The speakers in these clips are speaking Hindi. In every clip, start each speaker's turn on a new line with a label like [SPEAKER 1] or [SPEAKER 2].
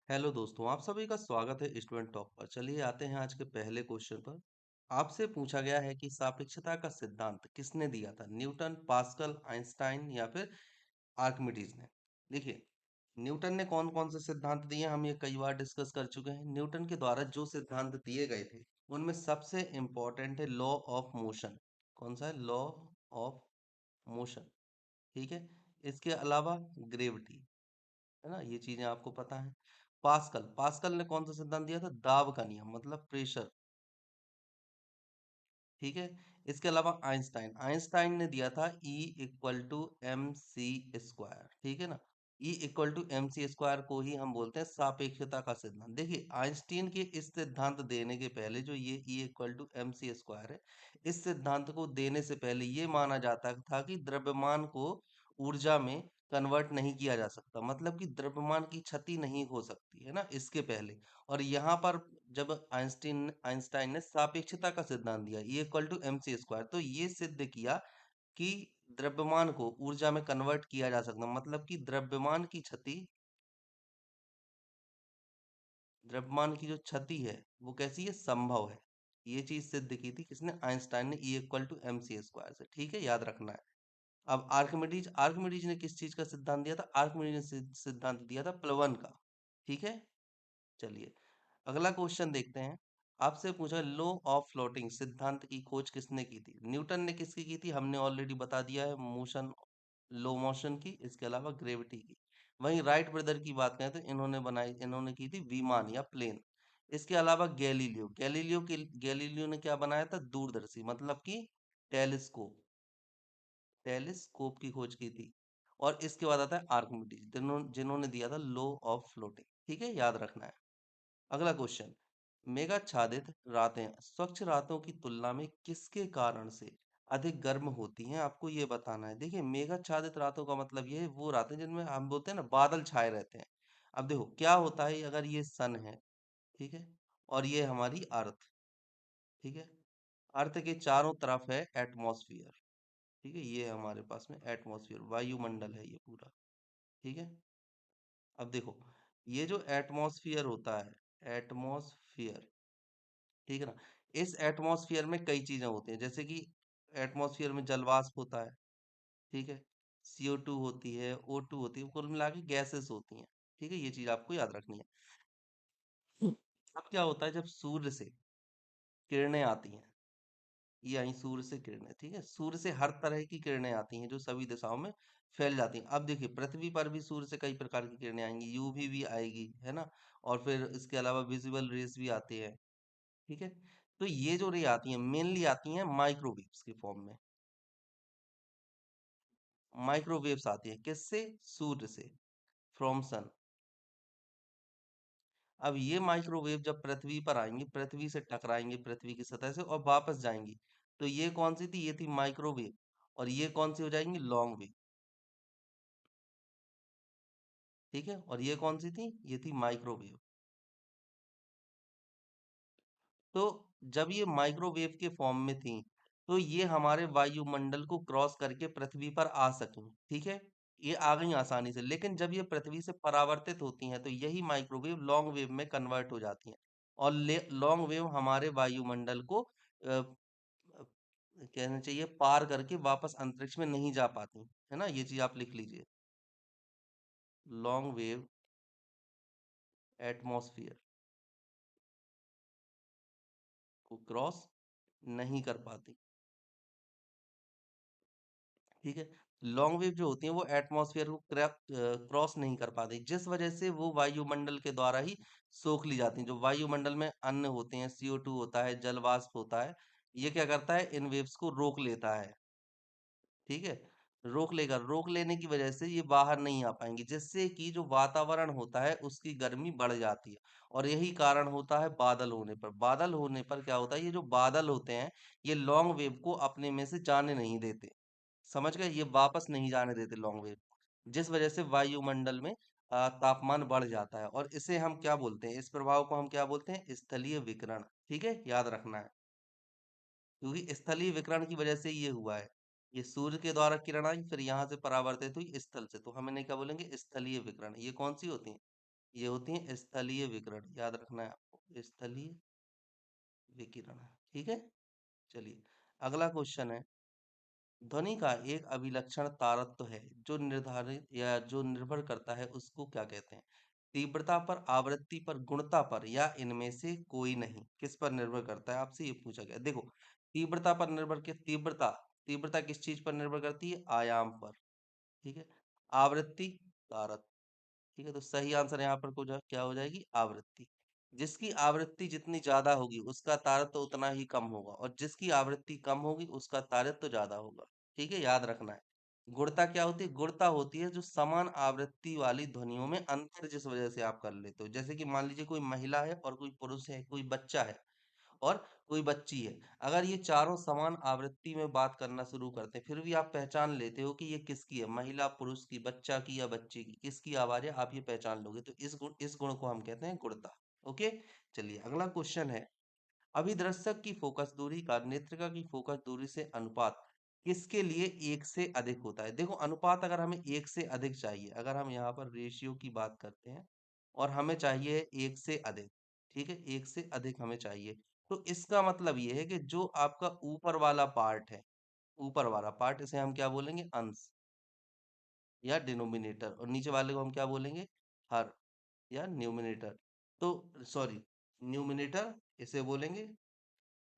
[SPEAKER 1] हेलो दोस्तों, आप सभी का स्वागत है स्टूडेंट टॉक पर। चलिए आते हैं आज के पहले क्वेश्चन पर। आपसे पूछा गया है कि सापेक्षता का सिद्धांत किसने दिया था? न्यूटन, पास्कल, आइंस्टाइन या फिर आर्किमिडीज ने? देखिए, न्यूटन ने कौन कौन से सिद्धांत दिए हम ये कई बार डिस्कस कर चुके हैं। न्यूटन के द्वारा जो सिद्धांत दिए गए थे उनमें सबसे इंपॉर्टेंट है लॉ ऑफ मोशन। कौन सा है? Law of motion. ठीक है। इसके अलावा ग्रेविटी, है ना, ये चीजें आपको पता है। पास्कल पास्कल ने कौन सा सिद्धांत दिया था? दाब का नियम, मतलब प्रेशर। ठीक है। इसके अलावा आइंस्टाइन आइंस्टाइन ने दिया था E equal to M C square. ठीक है ना। E equal to M C square को ही हम बोलते हैं सापेक्षता का सिद्धांत। देखिए, आइंस्टीन के इस सिद्धांत देने के पहले जो ये E equal to M C square है, इस सिद्धांत को देने से पहले ये माना जाता था कि द्रव्यमान को ऊर्जा में कन्वर्ट नहीं किया जा सकता, मतलब कि द्रव्यमान की क्षति नहीं हो सकती, है ना, इसके पहले। और यहाँ पर जब आइंस्टीन आइंस्टाइन ने सापेक्षता का सिद्धांत दिया E equal to M C square, तो ये सिद्ध किया कि द्रव्यमान को ऊर्जा में कन्वर्ट किया जा सकता, मतलब कि द्रव्यमान की जो क्षति है वो कैसी है? संभव है। ये चीज सिद्ध की थी किसने? आइंस्टाइन ने, E equal to M C square से। ठीक है, याद रखना है। अब आर्किमिडीज आर्किमिडीज ने किस चीज का सिद्धांत दिया था? आर्किमिडीज ने सिद्धांत दिया था प्लवन का। ठीक है। चलिए अगला क्वेश्चन देखते हैं। आपसे पूछा लो ऑफ फ्लोटिंग सिद्धांत की खोज किसने की थी? न्यूटन ने किसकी की थी? हमने ऑलरेडी बता दिया है, मोशन, लो मोशन की। इसके अलावा ग्रेविटी की। वहीं राइट ब्रदर की बात करें तो इन्होंने की थी विमान या प्लेन। इसके अलावा गैलीलियो ने क्या बनाया था? दूरदर्शी, मतलब कि टेलीस्कोप। टेलीस्कोप की खोज की थी। और इसके बाद आता है आर्किमिडीज, जिन्होंने दिया था लो ऑफ फ्लोटिंग। ठीक है, याद रखना है। अगला क्वेश्चन, मेघाच्छादित रातें स्वच्छ रातों की तुलना में किसके कारण से अधिक गर्म होती हैं? आपको ये बताना है। देखिए, मेघाच्छादित रातों का मतलब ये है वो रातें जिनमें हम बोलते हैं ना बादल छाए रहते हैं। अब देखो क्या होता है, अगर ये सन है, ठीक है, और ये हमारी अर्थ, ठीक है, अर्थ के चारों तरफ है एटमॉस्फेयर। ठीक है, ये हमारे पास में एटमॉस्फेयर, वायुमंडल है ये पूरा। ठीक है। अब देखो, ये जो एटमॉस्फेयर होता है, एटमॉस्फेयर, ठीक है ना, इस एटमॉस्फेयर में कई चीजें होती हैं, जैसे कि एटमॉस्फेयर में जल वाष्प होता है, ठीक है, CO2 होती है, O2 होती है, कुल मिला के गैसेस होती हैं। ठीक है, ये चीज आपको याद रखनी है। अब क्या होता है जब सूर्य से किरणें आती हैं, ये आई सूर्य से किरणें, ठीक है, सूर्य से हर तरह की किरणें आती हैं जो सभी दिशाओं में फैल जाती हैं। अब देखिए, पृथ्वी पर भी सूर्य से कई प्रकार की किरणें आएंगी, यूवी भी आएगी, है ना, और फिर इसके अलावा विजिबल रेस भी आते हैं। ठीक है। तो ये जो रे आती हैं मेनली आती हैं माइक्रोवेव्स के फॉर्म में। माइक्रोवेव्स आती हैं किससे? सूर्य से, फ्रॉम सन। अब ये माइक्रोवेव जब पृथ्वी पर आएंगी, पृथ्वी से टकराएंगी, पृथ्वी की सतह से, और वापस जाएंगी, तो ये कौन सी थी? ये थी माइक्रोवेव। और ये कौन सी हो जाएंगी? Long wave. ठीक है, और ये कौन सी थी? ये थी माइक्रोवेव। तो जब ये माइक्रोवेव के फॉर्म में थी, तो ये हमारे वायुमंडल को क्रॉस करके पृथ्वी पर आ सकें। ठीक है, ये आ गई आसानी से, लेकिन जब ये पृथ्वी से परावर्तित होती हैं तो यही माइक्रोवेव लॉन्ग वेव में कन्वर्ट हो जाती हैं। और लॉन्ग वेव हमारे वायुमंडल को कहना चाहिए पार करके वापस अंतरिक्ष में नहीं जा पाती, है ना, ये चीज आप लिख लीजिए। लॉन्ग वेव एटमॉस्फेयर को क्रॉस नहीं कर पाती। ठीक है। लॉन्ग वेव जो होती है वो एटमॉस्फेयर को क्रॉस नहीं कर पाती, जिस वजह से वो वायुमंडल के द्वारा ही सोख ली जाती हैं। जो वायुमंडल में अन्य होते हैं, CO2 होता है, जल वाष्प होता है, ये क्या करता है? इन वेव्स को रोक लेता है। ठीक है, रोक लेने की वजह से ये बाहर नहीं आ पाएंगी, जिससे कि जो वातावरण होता है उसकी गर्मी बढ़ जाती है। और यही कारण होता है बादल होने पर। बादल होने पर क्या होता है? ये जो बादल होते हैं, ये लॉन्ग वेव को अपने में से जाने नहीं देते। समझ गए? ये वापस नहीं जाने देते लॉन्ग वेव, जिस वजह से वायुमंडल में तापमान बढ़ जाता है। और इसे हम क्या बोलते हैं? इस प्रभाव को हम क्या बोलते हैं? स्थलीय विकिरण। ठीक है, याद रखना है। क्योंकि स्थलीय विकिरण की वजह से ये हुआ है। ये सूर्य के द्वारा किरण आई, फिर यहाँ से परावर्तित हुई स्थल से, तो हम इन्हें क्या बोलेंगे? स्थलीय विकिरण। ये कौन सी होती है? ये होती है स्थलीय विकिरण, याद रखना है आपको, स्थलीय विकिरण। ठीक है, चलिए अगला क्वेश्चन है, ध्वनि का एक अभिलक्षण तारत्व है जो निर्धारित या जो निर्भर करता है उसको क्या कहते हैं? तीव्रता पर, आवृत्ति पर, गुणता पर, या इनमें से कोई नहीं? किस पर निर्भर करता है, आपसे ये पूछा गया। देखो, तीव्रता पर निर्भर, किया तीव्रता, तीव्रता किस चीज पर निर्भर करती है? आयाम पर। ठीक है, आवृत्ति, तारत्व। ठीक है, तो सही आंसर यहाँ पर क्या हो जाएगी? आवृत्ति। जिसकी आवृत्ति जितनी ज्यादा होगी उसका तारत्व तो उतना ही कम होगा, और जिसकी आवृत्ति कम होगी उसका तारत्व तो ज्यादा होगा। ठीक है, याद रखना है। गुणता क्या होती है? गुणता होती है जो समान आवृत्ति वाली ध्वनियों में अंतर जिस वजह से आप कर लेते हो। जैसे कि मान लीजिए कोई महिला है और कोई पुरुष है, कोई बच्चा है और कोई बच्ची है। अगर ये चारों समान आवृत्ति में बात करना शुरू करते हैं, फिर भी आप पहचान लेते हो कि ये किसकी है, महिला, पुरुष की, बच्चा की या बच्चे की, किसकी आवाज है, आप ये पहचान लोगे। तो इस गुण को हम कहते हैं गुणता। ओके, चलिए अगला क्वेश्चन है, अभिदर्शक की फोकस दूरी का नेत्रिका की फोकस दूरी से अनुपात किसके लिए एक से अधिक होता है? देखो, अनुपात अगर हमें एक से अधिक चाहिए, अगर हम यहाँ पर रेशियो की बात करते हैं और हमें चाहिए एक से अधिक, ठीक है, एक से अधिक हमें चाहिए, तो इसका मतलब ये है कि जो आपका ऊपर वाला पार्ट है, ऊपर वाला पार्ट, इसे हम क्या बोलेंगे? अंश या डिनोमिनेटर, और नीचे वाले को हम क्या बोलेंगे? हर या न्यूमिनेटर। तो सॉरी, न्यूमिनेटर इसे बोलेंगे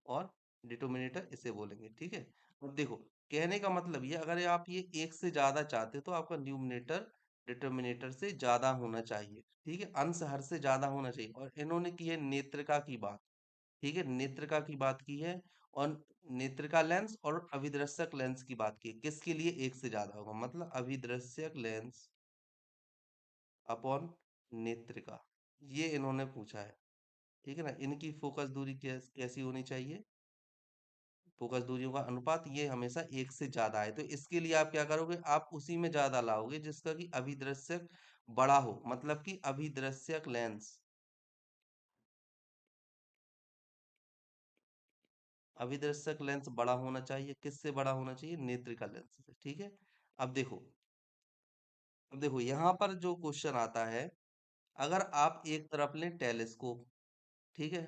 [SPEAKER 1] और डिटोमिनेटर इसे बोलेंगे। ठीक है, अब देखो, कहने का मतलब ये, अगर आप ये एक से ज्यादा चाहते हो तो आपका न्यूमिनेटर डिटोमिनेटर से ज्यादा होना चाहिए। ठीक है, अंश हर से ज्यादा होना चाहिए। और इन्होंने की है नेत्रिका की बात। ठीक है, नेत्रिका की बात की है, और नेत्रिका लेंस और अभिदर्शक लेंस की बात की है। किसके लिए एक से ज्यादा होगा? मतलब अभिदर्शक लेंस अपॉन नेत्रिका, ये इन्होंने पूछा है। ठीक है ना, इनकी फोकस दूरी कैसी होनी चाहिए? फोकस दूरियों का अनुपात ये हमेशा एक से ज्यादा है। तो इसके लिए आप क्या करोगे? आप उसी में ज्यादा लाओगे जिसका कि अभिदृश्यक बड़ा हो, मतलब कि अभिदृश्यक लेंस, अभिदर्शक लेंस बड़ा होना चाहिए। किससे बड़ा होना चाहिए? नेत्रिका लेंस से। ठीक है, अब देखो, अब देखो यहाँ पर जो क्वेश्चन आता है, अगर आप एक तरफ लें टेलीस्कोप, ठीक है,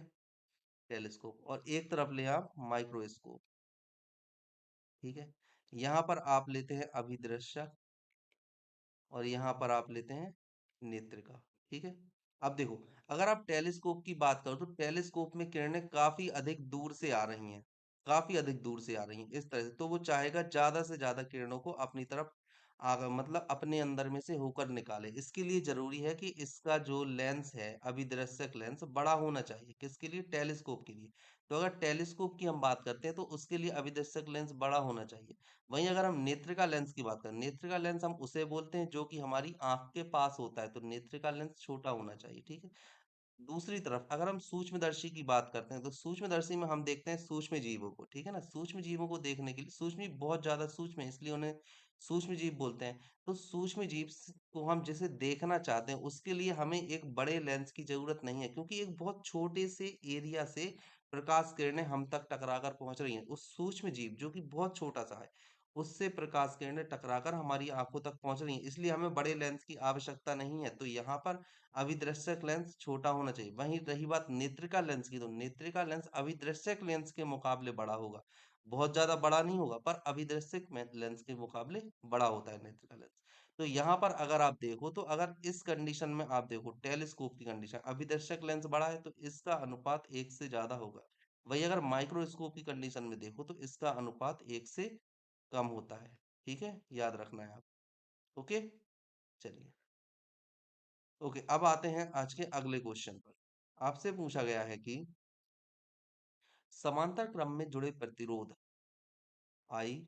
[SPEAKER 1] टेलीस्कोप, और एक तरफ ले आप माइक्रोस्कोप, ठीक है, यहाँ पर आप लेते हैं अभिदृश्यक और यहाँ पर आप लेते हैं नेत्रिका। ठीक है, अब देखो, अगर आप टेलीस्कोप की बात करो तो टेलीस्कोप में किरणें काफी अधिक दूर से आ रही हैं, काफी अधिक दूर से आ रही हैं इस तरह से, तो वो चाहेगा ज्यादा से ज्यादा किरणों को अपनी तरफ मतलब अपने अंदर में से होकर निकाले। इसके लिए जरूरी है कि इसका जो लेंस है, अभिदर्शक लेंस, बड़ा होना चाहिए। किसके लिए? टेलीस्कोप के लिए। तो अगर टेलीस्कोप की हम बात करते हैं तो उसके लिए अभिदर्शक लेंस बड़ा होना चाहिए। वहीं अगर हम नेत्रिका लेंस की बात करें, नेत्रिका लेंस हम उसे बोलते हैं जो कि हमारी आंख के पास होता है, तो नेत्रिका लेंस छोटा होना चाहिए। ठीक है, दूसरी तरफ अगर हम सूक्ष्मदर्शी की बात करते हैं तो सूक्ष्मदर्शी में हम देखते हैं सूक्ष्म जीवों को। ठीक है ना, सूक्ष्म जीवों को देखने के लिए, सूक्ष्म जीव बहुत ज्यादा सूक्ष्म है इसलिए उन्हें सूक्ष्म जीव बोलते हैं। तो सूक्ष्म जीव को हम जिसे देखना चाहते हैं उसके लिए हमें एक बड़े लेंस की जरूरत नहीं है, क्योंकि एक बहुत छोटे से एरिया से प्रकाश किरणें हम तक टकराकर पहुंच रही हैं। उस सूक्ष्म जीव जो कि बहुत छोटा सा है, उससे प्रकाश किरणें टकराकर हमारी आंखों तक पहुंच रही हैं, इसलिए हमें बड़े लेंस की आवश्यकता नहीं है। तो यहाँ पर अभिदृश्यक लेंस छोटा होना चाहिए। वहीं रही बात नेत्रिका लेंस की, तो नेत्रिका लेंस अभिदृश्यक लेंस के मुकाबले बड़ा होगा। बहुत ज्यादा बड़ा नहीं होगा, पर अभिदृश्यक लेंस के मुकाबले बड़ा होता है नेत्रिका लेंस। तो यहाँ पर अगर आप देखो, तो अगर इस कंडीशन में आप देखो, टेलीस्कोप की कंडीशन, अभिदर्शक लेंस बड़ा है तो इसका अनुपात एक से ज्यादा होगा। वही अगर माइक्रोस्कोप की कंडीशन में देखो तो इसका अनुपात एक से कम होता है। ठीक है, याद रखना है आप। ओके, चलिए, ओके, अब आते हैं आज के अगले क्वेश्चन पर। आपसे पूछा गया है कि समांतर क्रम में जुड़े प्रतिरोध आई,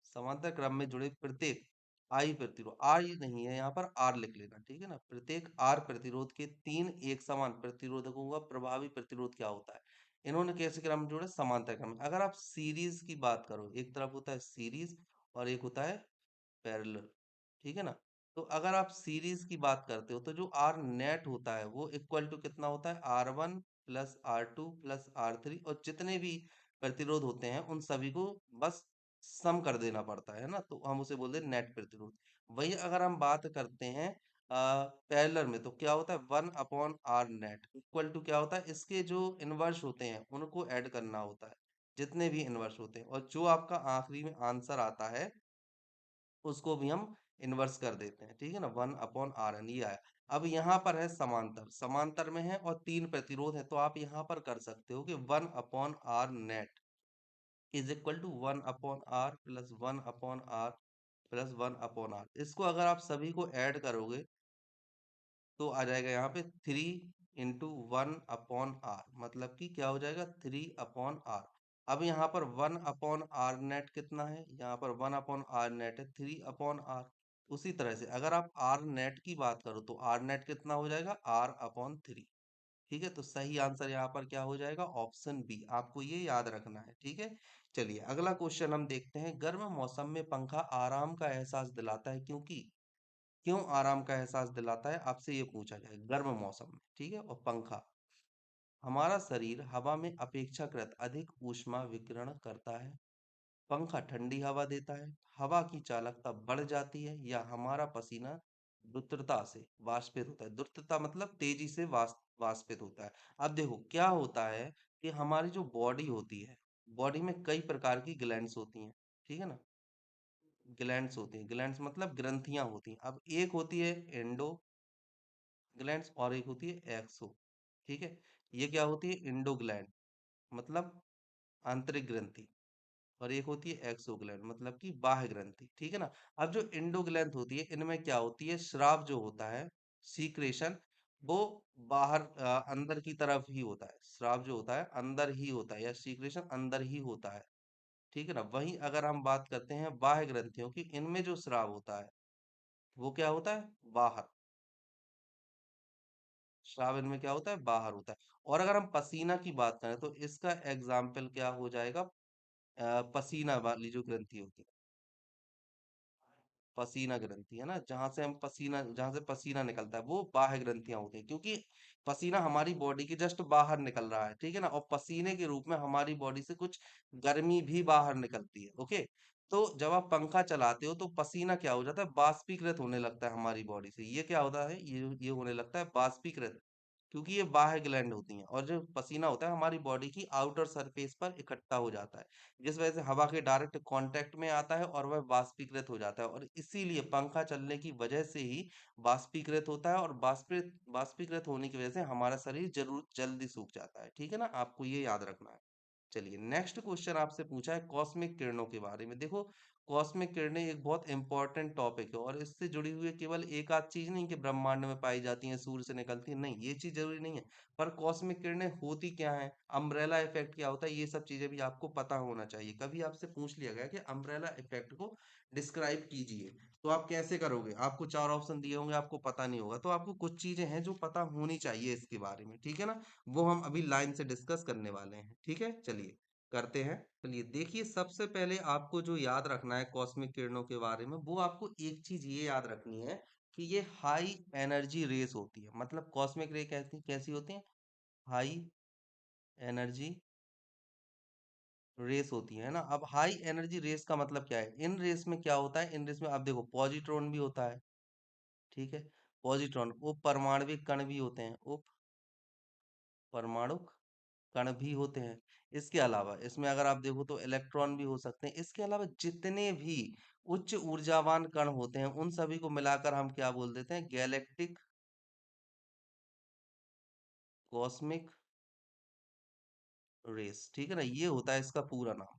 [SPEAKER 1] समांतर क्रम में जुड़े प्रत्येक आई प्रतिरोध, आई नहीं है यहाँ पर, आर लिख लेना। ठीक है ना, प्रत्येक आर प्रतिरोध के तीन एक समान प्रतिरोधकों का प्रभावी प्रतिरोध क्या होता है? इन्होंने कैसे क्रम में जोड़े? समांतर क्रम में। अगर आप सीरीज की बात करो, एक तरफ होता है सीरीज और एक होता है पैरेलल। ठीक है ना, तो अगर आप सीरीज की बात करते हो तो जो आर नेट होता है वो इक्वल टू कितना होता है? R1 plus R2 plus R3, और जितने भी प्रतिरोध होते हैं उन सभी को बस सम कर देना पड़ता है ना, तो हम उसे बोलते हैं नेट प्रतिरोध। वही अगर हम बात करते हैं पैरेलल में तो क्या होता है 1/r नेट इक्वल टू क्या होता है, इसके जो इनवर्स होते हैं उनको ऐड करना होता है, जितने भी इनवर्स होते हैं, और जो आपका आखिरी में आंसर आता है उसको भी हम इन्वर्स कर देते हैं। ठीक है ना, 1/r n ये आया। अब यहाँ पर है समांतर, समांतर में है और 3 प्रतिरोध है, तो आप यहाँ पर कर सकते हो कि 1/r net is equal to 1/r plus 1/r plus 1/r। इसको अगर आप सभी को ऐड करोगे तो आ जाएगा यहाँ पे 3 × 1/r, मतलब कि क्या हो जाएगा 3/r। अब यहाँ पर 1/r नेट कितना है, यहाँ पर 1/r नेट है 3/r। उसी तरह से अगर आप आर नेट की बात करो तो आर नेट कितना हो जाएगा r/3। ठीक है, तो सही आंसर यहाँ पर क्या हो जाएगा, ऑप्शन बी। आपको ये याद रखना है। ठीक है, चलिए अगला क्वेश्चन हम देखते हैं। गर्म मौसम में पंखा आराम का एहसास दिलाता है क्योंकि, क्यों आराम का एहसास दिलाता है, आपसे ये पूछा जाए गर्म मौसम में। ठीक है, और पंखा, हमारा शरीर हवा में अपेक्षाकृत अधिक ऊष्मा विकिरण करता है, पंखा ठंडी हवा देता है, हवा की चालकता बढ़ जाती है, या हमारा पसीना द्रुतता से वाष्पित होता है। द्रुतता मतलब तेजी से वाष्पित होता है। अब देखो क्या होता है कि हमारी जो बॉडी होती है, बॉडी में कई प्रकार की ग्लैंड्स होती हैं। ठीक है ना, ग्लैंड्स होती हैं, ग्लैंड्स मतलब ग्रंथियां होती हैं। अब एक होती है एंडो ग्लैंड्स और एक होती है एक्सो। ठीक है, ये क्या होती है इंडो ग्लैंड मतलब आंतरिक ग्रंथि, और एक होती है एक्सोग्लैंड मतलब कि बाह्य ग्रंथि। ठीक है ना, अब जो इंडोग्लैंड होती है इनमें क्या होती है, स्राव जो होता है, सीक्रेशन, वो बाहर अंदर की तरफ ही होता है। स्राव जो होता है अंदर ही होता है, या सीक्रेशन अंदर ही होता है। ठीक है ना, वहीं अगर हम बात करते हैं बाह्य ग्रंथियों की, इनमें जो स्राव होता है वो क्या होता है, बाहर। स्राव इनमें क्या होता है, बाहर होता है। और अगर हम पसीना की बात करें तो इसका एग्जाम्पल क्या हो जाएगा, पसीना वाली जो ग्रंथि होती है, पसीना ग्रंथि है ना, जहां से हम पसीना, जहां से पसीना निकलता है वो बाह्य ग्रंथियां होती हैं, क्योंकि पसीना हमारी बॉडी के जस्ट बाहर निकल रहा है। ठीक है ना, और पसीने के रूप में हमारी बॉडी से कुछ गर्मी भी बाहर निकलती है। ओके, तो जब आप पंखा चलाते हो तो पसीना क्या हो जाता है, बाष्पीकृत होने लगता है हमारी बॉडी से। ये क्या होता है, ये होने लगता है बाष्पीकृत, क्योंकि ये बाह्य ग्लैंड होती हैं, और जो पसीना होता है हमारी बॉडी की आउटर सरफेस पर इकट्ठा हो जाता है, जिस वजह से हवा के डायरेक्ट कांटेक्ट में आता है और वह वाष्पीकृत हो जाता है, और इसीलिए पंखा चलने की वजह से ही वाष्पीकृत होता है, और वाष्पीकृत वाष्पीकृत होने की वजह से हमारा शरीर जरूर जल्दी सूख जाता है। ठीक है ना, आपको ये याद रखना है। चलिए नेक्स्ट क्वेश्चन आपसे पूछा है कॉस्मिक किरणों के बारे में। देखो, कॉस्मिक किरणें एक बहुत इंपॉर्टेंट टॉपिक है, और इससे जुड़ी हुई केवल एक आध चीज नहीं कि ब्रह्मांड में पाई जाती है, सूर्य से निकलती है, नहीं, ये चीज जरूरी नहीं है। पर कॉस्मिक किरणें होती क्या है, अम्ब्रेला इफेक्ट क्या होता है, ये सब चीजें भी आपको पता होना चाहिए। कभी आपसे पूछ लिया गया कि अम्ब्रेला इफेक्ट को डिस्क्राइब कीजिए, तो आप कैसे करोगे, आपको 4 ऑप्शन दिए होंगे, आपको पता नहीं होगा, तो आपको कुछ चीजें हैं जो पता होनी चाहिए इसके बारे में। ठीक है ना, वो हम अभी लाइन से डिस्कस करने वाले हैं। ठीक है, चलिए करते हैं। चलिए देखिए, सबसे पहले आपको जो याद रखना है कॉस्मिक किरणों के बारे में, वो आपको एक चीज ये याद रखनी है कि ये हाई एनर्जी रेस होती है। मतलब कॉस्मिक रे कैसी कैसी होती है, हाई एनर्जी रेस होती है ना। अब हाई एनर्जी रेस का मतलब क्या है, इन रेस में क्या होता है, इन रेस में आप देखो पॉजिट्रॉन भी होता है। ठीक है, पॉजिट्रॉन, उप परमाणविक कण भी होते हैं, उप परमाणु कण भी होते हैं। इसके अलावा इसमें अगर आप देखो तो इलेक्ट्रॉन भी हो सकते हैं। इसके अलावा जितने भी उच्च ऊर्जावान कण होते हैं उन सभी को मिलाकर हम क्या बोल देते हैं, गैलेक्टिक कॉस्मिक रेस। ठीक है ना, ये होता है इसका पूरा नाम।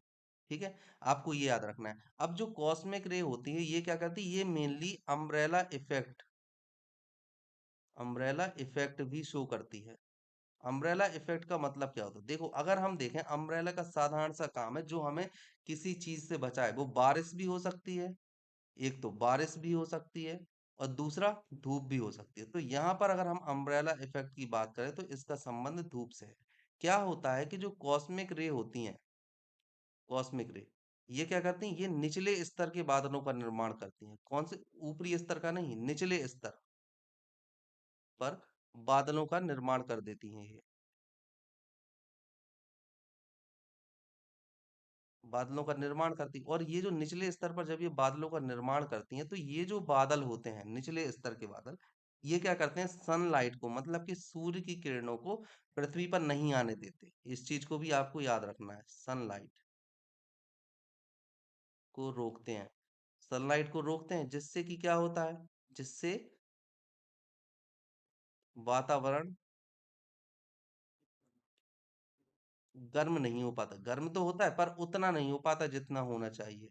[SPEAKER 1] ठीक है, आपको ये याद रखना है। अब जो कॉस्मिक रे होती है ये क्या करती है, ये मेनली अम्ब्रेला इफेक्ट भी शो करती है। अम्ब्रेला इफेक्ट का मतलब क्या होता है, देखो अगर हम देखें अम्ब्रेला का साधारण सा काम है जो हमें किसी चीज से बचाए। वो बारिश भी हो सकती है, एक तो बारिश भी हो सकती है, और दूसरा धूप भी हो सकती है। तो यहाँ पर अगर हम अम्ब्रेला इफेक्ट की बात करें तो इसका संबंध धूप से है। क्या होता है कि जो कॉस्मिक रे होती हैं, कॉस्मिक रे, ये क्या करती हैं, ये निचले स्तर के बादलों का निर्माण करती हैं। कौन से, ऊपरी स्तर का नहीं, निचले स्तर पर बादलों का निर्माण कर देती हैं ये, बादलों का निर्माण करती। और ये जो निचले स्तर पर जब ये बादलों का निर्माण करती हैं तो ये जो बादल होते हैं निचले स्तर के बादल, ये क्या करते हैं, सनलाइट को मतलब कि सूर्य की किरणों को पृथ्वी पर नहीं आने देते। इस चीज को भी आपको याद रखना है, सनलाइट को रोकते हैं। सनलाइट को रोकते हैं जिससे कि क्या होता है, जिससे वातावरण गर्म नहीं हो पाता। गर्म तो होता है पर उतना नहीं हो पाता जितना होना चाहिए।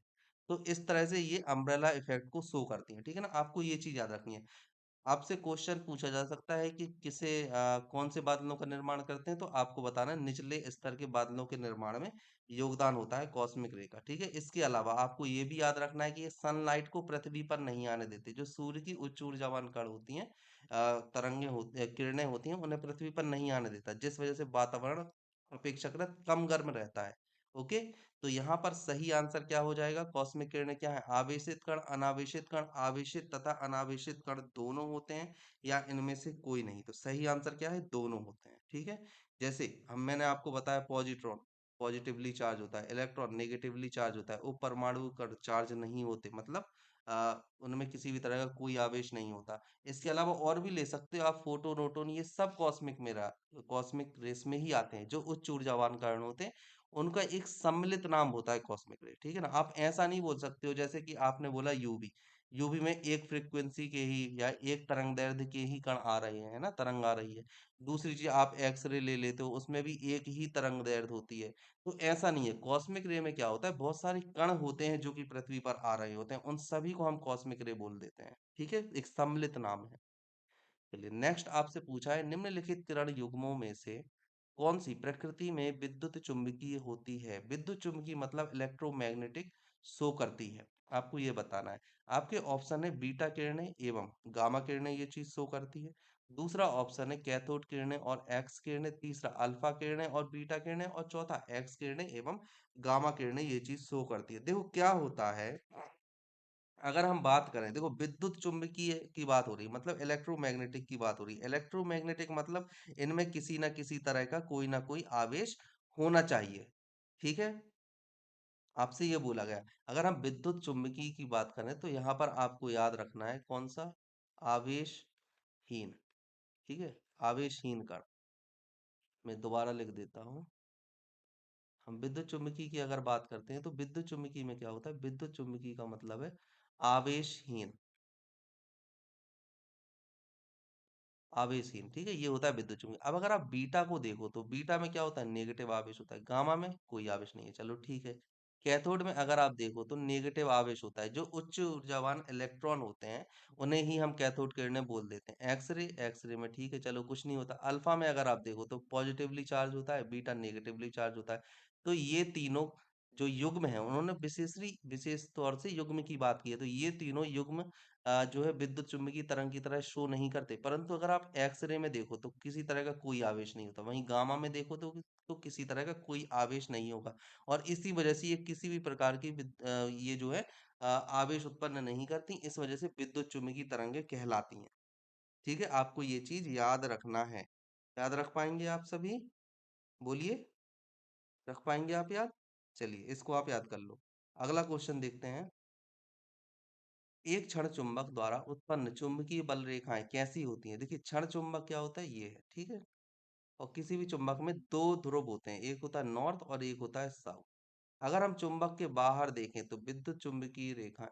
[SPEAKER 1] तो इस तरह से ये अम्ब्रेला इफेक्ट को शो करती है, ठीक है ना। आपको ये चीज याद रखनी है। आपसे क्वेश्चन पूछा जा सकता है कि कौन से बादलों का निर्माण करते हैं, तो आपको बताना है निचले स्तर के बादलों के निर्माण में योगदान होता है कॉस्मिक रे का, ठीक है। इसके अलावा आपको ये भी याद रखना है कि ये सनलाइट को पृथ्वी पर नहीं आने देते। जो सूर्य की उच्च ऊर्जावान कण होती हैं, तरंगे होती किरणें होती हैं, उन्हें पृथ्वी पर नहीं आने देता, जिस वजह से वातावरण अपेक्षाकृत कम गर्म रहता है। ओके, तो यहाँ पर सही आंसर क्या हो जाएगा, कॉस्मिक किरणें क्या है, आवेशित कण, अनावेशित कण, आवेशित तथा अनावेशित कण दोनों होते हैं, या इनमें से कोई नहीं। तो सही आंसर क्या है, दोनों होते हैं, ठीक है। जैसे हम मैंने आपको बताया पॉजिट्रॉन पॉजिटिवली चार्ज होता है, इलेक्ट्रॉन नेगेटिवली चार्ज होता है, वो परमाणु कण चार्ज नहीं होते, मतलब उनमें किसी भी तरह का कोई आवेश नहीं होता। इसके अलावा और भी ले सकते हो आप, फोटोन नोटोन, ये सब कॉस्मिक रेस में ही आते हैं। जो उच्च ऊर्जावान कण होते हैं उनका एक सम्मिलित नाम होता है कॉस्मिक रे, ठीक है ना। आप ऐसा नहीं बोल सकते हो जैसे कि आपने बोला यूवी, यूवी में एक फ्रीक्वेंसी के ही या एक तरंग दैर्ध्य के ही कण आ रहे हैं ना, तरंग आ रही है। दूसरी चीज आप एक्सरे ले लेते हो, उसमें भी एक ही तरंग दैर्ध्य होती है। तो ऐसा नहीं है, कॉस्मिक रे में क्या होता है, बहुत सारे कण होते हैं जो कि पृथ्वी पर आ रहे होते हैं, उन सभी को हम कॉस्मिक रे बोल देते हैं, ठीक है, एक सम्मिलित नाम है। चलिए नेक्स्ट आपसे पूछा है, निम्नलिखित किरण युग्मों में से कौन सी प्रकृति में विद्युत चुम्बकीय होती है। विद्युत चुम्बकीय मतलब इलेक्ट्रोमैग्नेटिक शो करती है, आपको ये बताना है। आपके ऑप्शन है बीटा किरणें एवं गामा किरणें, ये चीज शो करती है। दूसरा ऑप्शन है कैथोड किरणें और एक्स किरणें। तीसरा अल्फा किरणें और बीटा किरणें। और चौथा एक्स किरणें एवं गामा किरणें, ये चीज शो करती है। देखो क्या होता है, अगर हम बात करें, देखो विद्युत चुम्बकीय की बात हो रही है मतलब इलेक्ट्रोमैग्नेटिक की बात हो रही है। इलेक्ट्रोमैग्नेटिक मतलब इनमें किसी ना किसी तरह का कोई ना कोई आवेश होना चाहिए, ठीक है। आपसे ये बोला गया। अगर हम विद्युत चुम्बकीय की बात करें तो यहाँ पर आपको याद रखना है कौन सा, आवेशहीन, ठीक है, आवेशहीन कण। मैं दोबारा लिख देता हूँ। हम विद्युत चुम्बकीय की अगर बात करते हैं तो विद्युत चुम्बकीय में क्या होता है, विद्युत चुम्बकीय का मतलब है आवेशहीन, आवेशहीन, ठीक है, ये होता है विद्युत चुम्बकीय। अब अगर आप बीटा को देखो तो बीटा में क्या होता है, नेगेटिव आवेश होता है। गामा में कोई आवेश नहीं है, चलो ठीक है। कैथोड में अगर आप देखो तो नेगेटिव आवेश होता है। जो उच्च ऊर्जावान इलेक्ट्रॉन होते हैं उन्हें ही हम कैथोड किरणें बोल देते हैं। एक्सरे, एक्सरे में ठीक है, चलो कुछ नहीं होता। अल्फा में अगर आप देखो तो पॉजिटिवली चार्ज होता है, बीटा नेगेटिवली चार्ज होता है। तो ये तीनों जो युग्म है, उन्होंने विशेष तौर से युग्म की बात की है। तो ये तीनों युग्म जो है विद्युत चुम्बकीय तरंग की तरह शो नहीं करते। परंतु अगर आप एक्सरे में देखो तो किसी तरह का कोई आवेश नहीं होता। वहीं गामा में देखो तो किसी तरह का कोई आवेश नहीं होगा। और इसी वजह से ये किसी भी प्रकार की ये जो है आवेश उत्पन्न नहीं करती। इस वजह से विद्युत चुम्बकीय तरंगे कहलाती हैं, ठीक है। आपको ये चीज याद रखना है। याद रख पाएंगे आप सभी, बोलिए, रख पाएंगे आप याद। चलिए इसको आप याद कर लो। अगला क्वेश्चन देखते हैं। एक क्षण चुंबक द्वारा उत्पन्न चुंबकीय बल रेखाएं कैसी होती हैं। देखिए क्षण चुंबक क्या होता है, ये है, ठीक है। और किसी भी चुंबक में दो ध्रुव होते हैं, एक होता है नॉर्थ और एक होता है साउथ। अगर हम चुंबक के बाहर देखें तो विद्युत चुंबकीय रेखा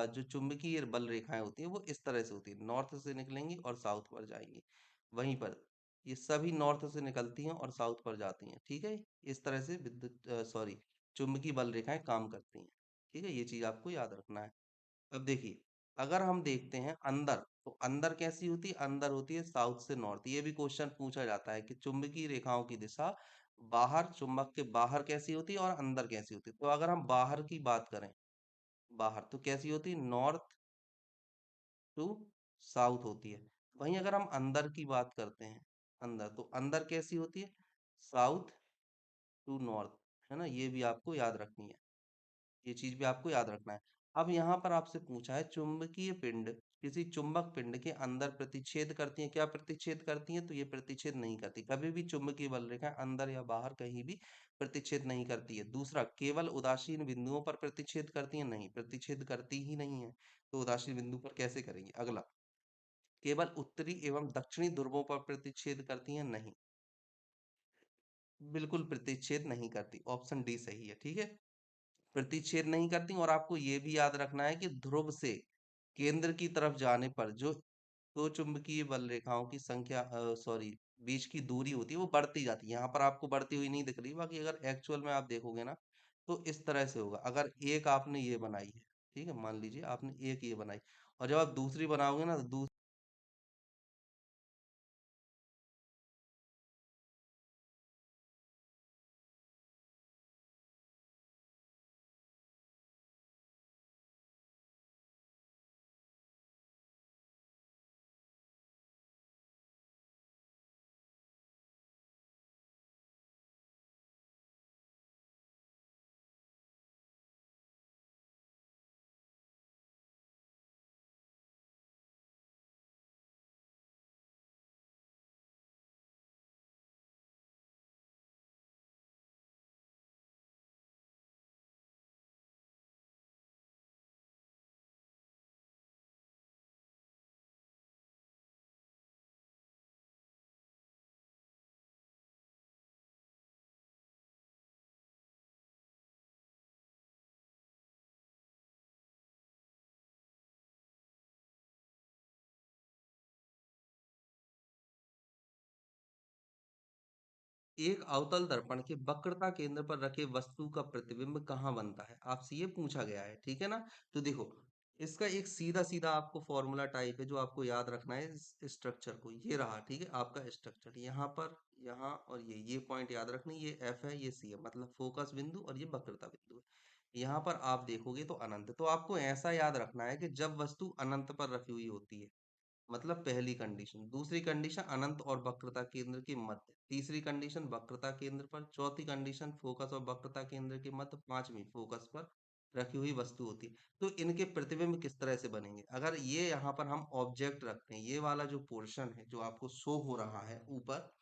[SPEAKER 1] जो चुंबकीय बल रेखाएं होती है वो इस तरह से होती है, नॉर्थ से निकलेंगी और साउथ पर जाएंगी। वहीं पर ये सभी नॉर्थ से निकलती हैं और साउथ पर जाती हैं, ठीक है। इस तरह से चुंबकीय बल रेखाएं काम करती हैं, ठीक है। ये चीज आपको याद रखना है। अब देखिए, अगर हम देखते हैं अंदर, तो अंदर कैसी होती है, अंदर होती है साउथ से नॉर्थ। ये भी क्वेश्चन पूछा जाता है कि चुंबकीय रेखाओं की दिशा बाहर, चुंबक के बाहर कैसी होती है और अंदर कैसी होती है। तो अगर हम बाहर की बात करें, बाहर तो कैसी होती है, नॉर्थ टू साउथ होती है। वहीं अगर हम अंदर की बात करते हैं, अंदर तो अंदर कैसी होती है, साउथ टू नॉर्थ, है ना। ये भी आपको याद रखनी है, ये चीज भी आपको याद रखना है। अब यहाँ पर आपसे पूछा है चुंबकीय पिंड किसी चुंबक पिंड के अंदर प्रतिच्छेद करती हैं, क्या प्रतिच्छेद करती हैं, तो ये प्रतिच्छेद नहीं करती। कभी भी चुंबकीय बल रेखा अंदर या बाहर कहीं भी प्रतिच्छेद नहीं करती है। दूसरा, केवल उदासीन बिंदुओं पर प्रतिच्छेद करती है, नहीं प्रतिच्छेद करती ही नहीं है। तो उदासीन बिंदु पर कैसे करेंगे। अगला, केवल उत्तरी एवं दक्षिणी ध्रुवों पर प्रतिच्छेद करती हैं? नहीं, बिल्कुल प्रतिच्छेद नहीं करती। ऑप्शन डी सही है, ठीक है। प्रतिच्छेद नहीं करती, और आपको ये भी याद रखना है कि ध्रुव से केंद्र की तरफ जाने पर जो दो चुंबकीय बल रेखाओं की संख्या, सॉरी, बीच की दूरी होती है वो बढ़ती जाती है। यहाँ पर आपको बढ़ती हुई नहीं दिख रही, बाकी अगर एक्चुअल में आप देखोगे ना तो इस तरह से होगा। अगर एक आपने ये बनाई है, ठीक है, मान लीजिए आपने एक ये बनाई, और जब आप दूसरी बनाओगे ना तो एक अवतल दर्पण के वक्रता केंद्र पर रखे वस्तु का प्रतिबिंब कहाँ बनता है, आपसे ये पूछा गया है, ठीक है ना। तो देखो, इसका एक सीधा सीधा आपको फॉर्मूला टाइप है जो आपको याद रखना है। इस स्ट्रक्चर को, ये रहा, ठीक है, आपका स्ट्रक्चर यहाँ पर, यहाँ, और ये पॉइंट याद रखना, ये एफ है, ये सी है, मतलब फोकस बिंदु, और ये वक्रता बिंदु है। यहाँ पर आप देखोगे तो अनंत, तो आपको ऐसा याद रखना है कि जब वस्तु अनंत पर रखी हुई होती है, मतलब पहली कंडीशन, दूसरी कंडीशन अनंत और वक्रता केंद्र के मध्य, तीसरी कंडीशन वक्रता केंद्र पर, चौथी कंडीशन फोकस और वक्रता केंद्र के मध्य, पांचवी फोकस पर रखी हुई वस्तु होती है। तो इनके प्रतिबिंब किस तरह से बनेंगे? अगर ये यहाँ पर हम ऑब्जेक्ट रखते हैं, ये वाला जो पोर्शन है जो आपको शो हो रहा है ऊपर,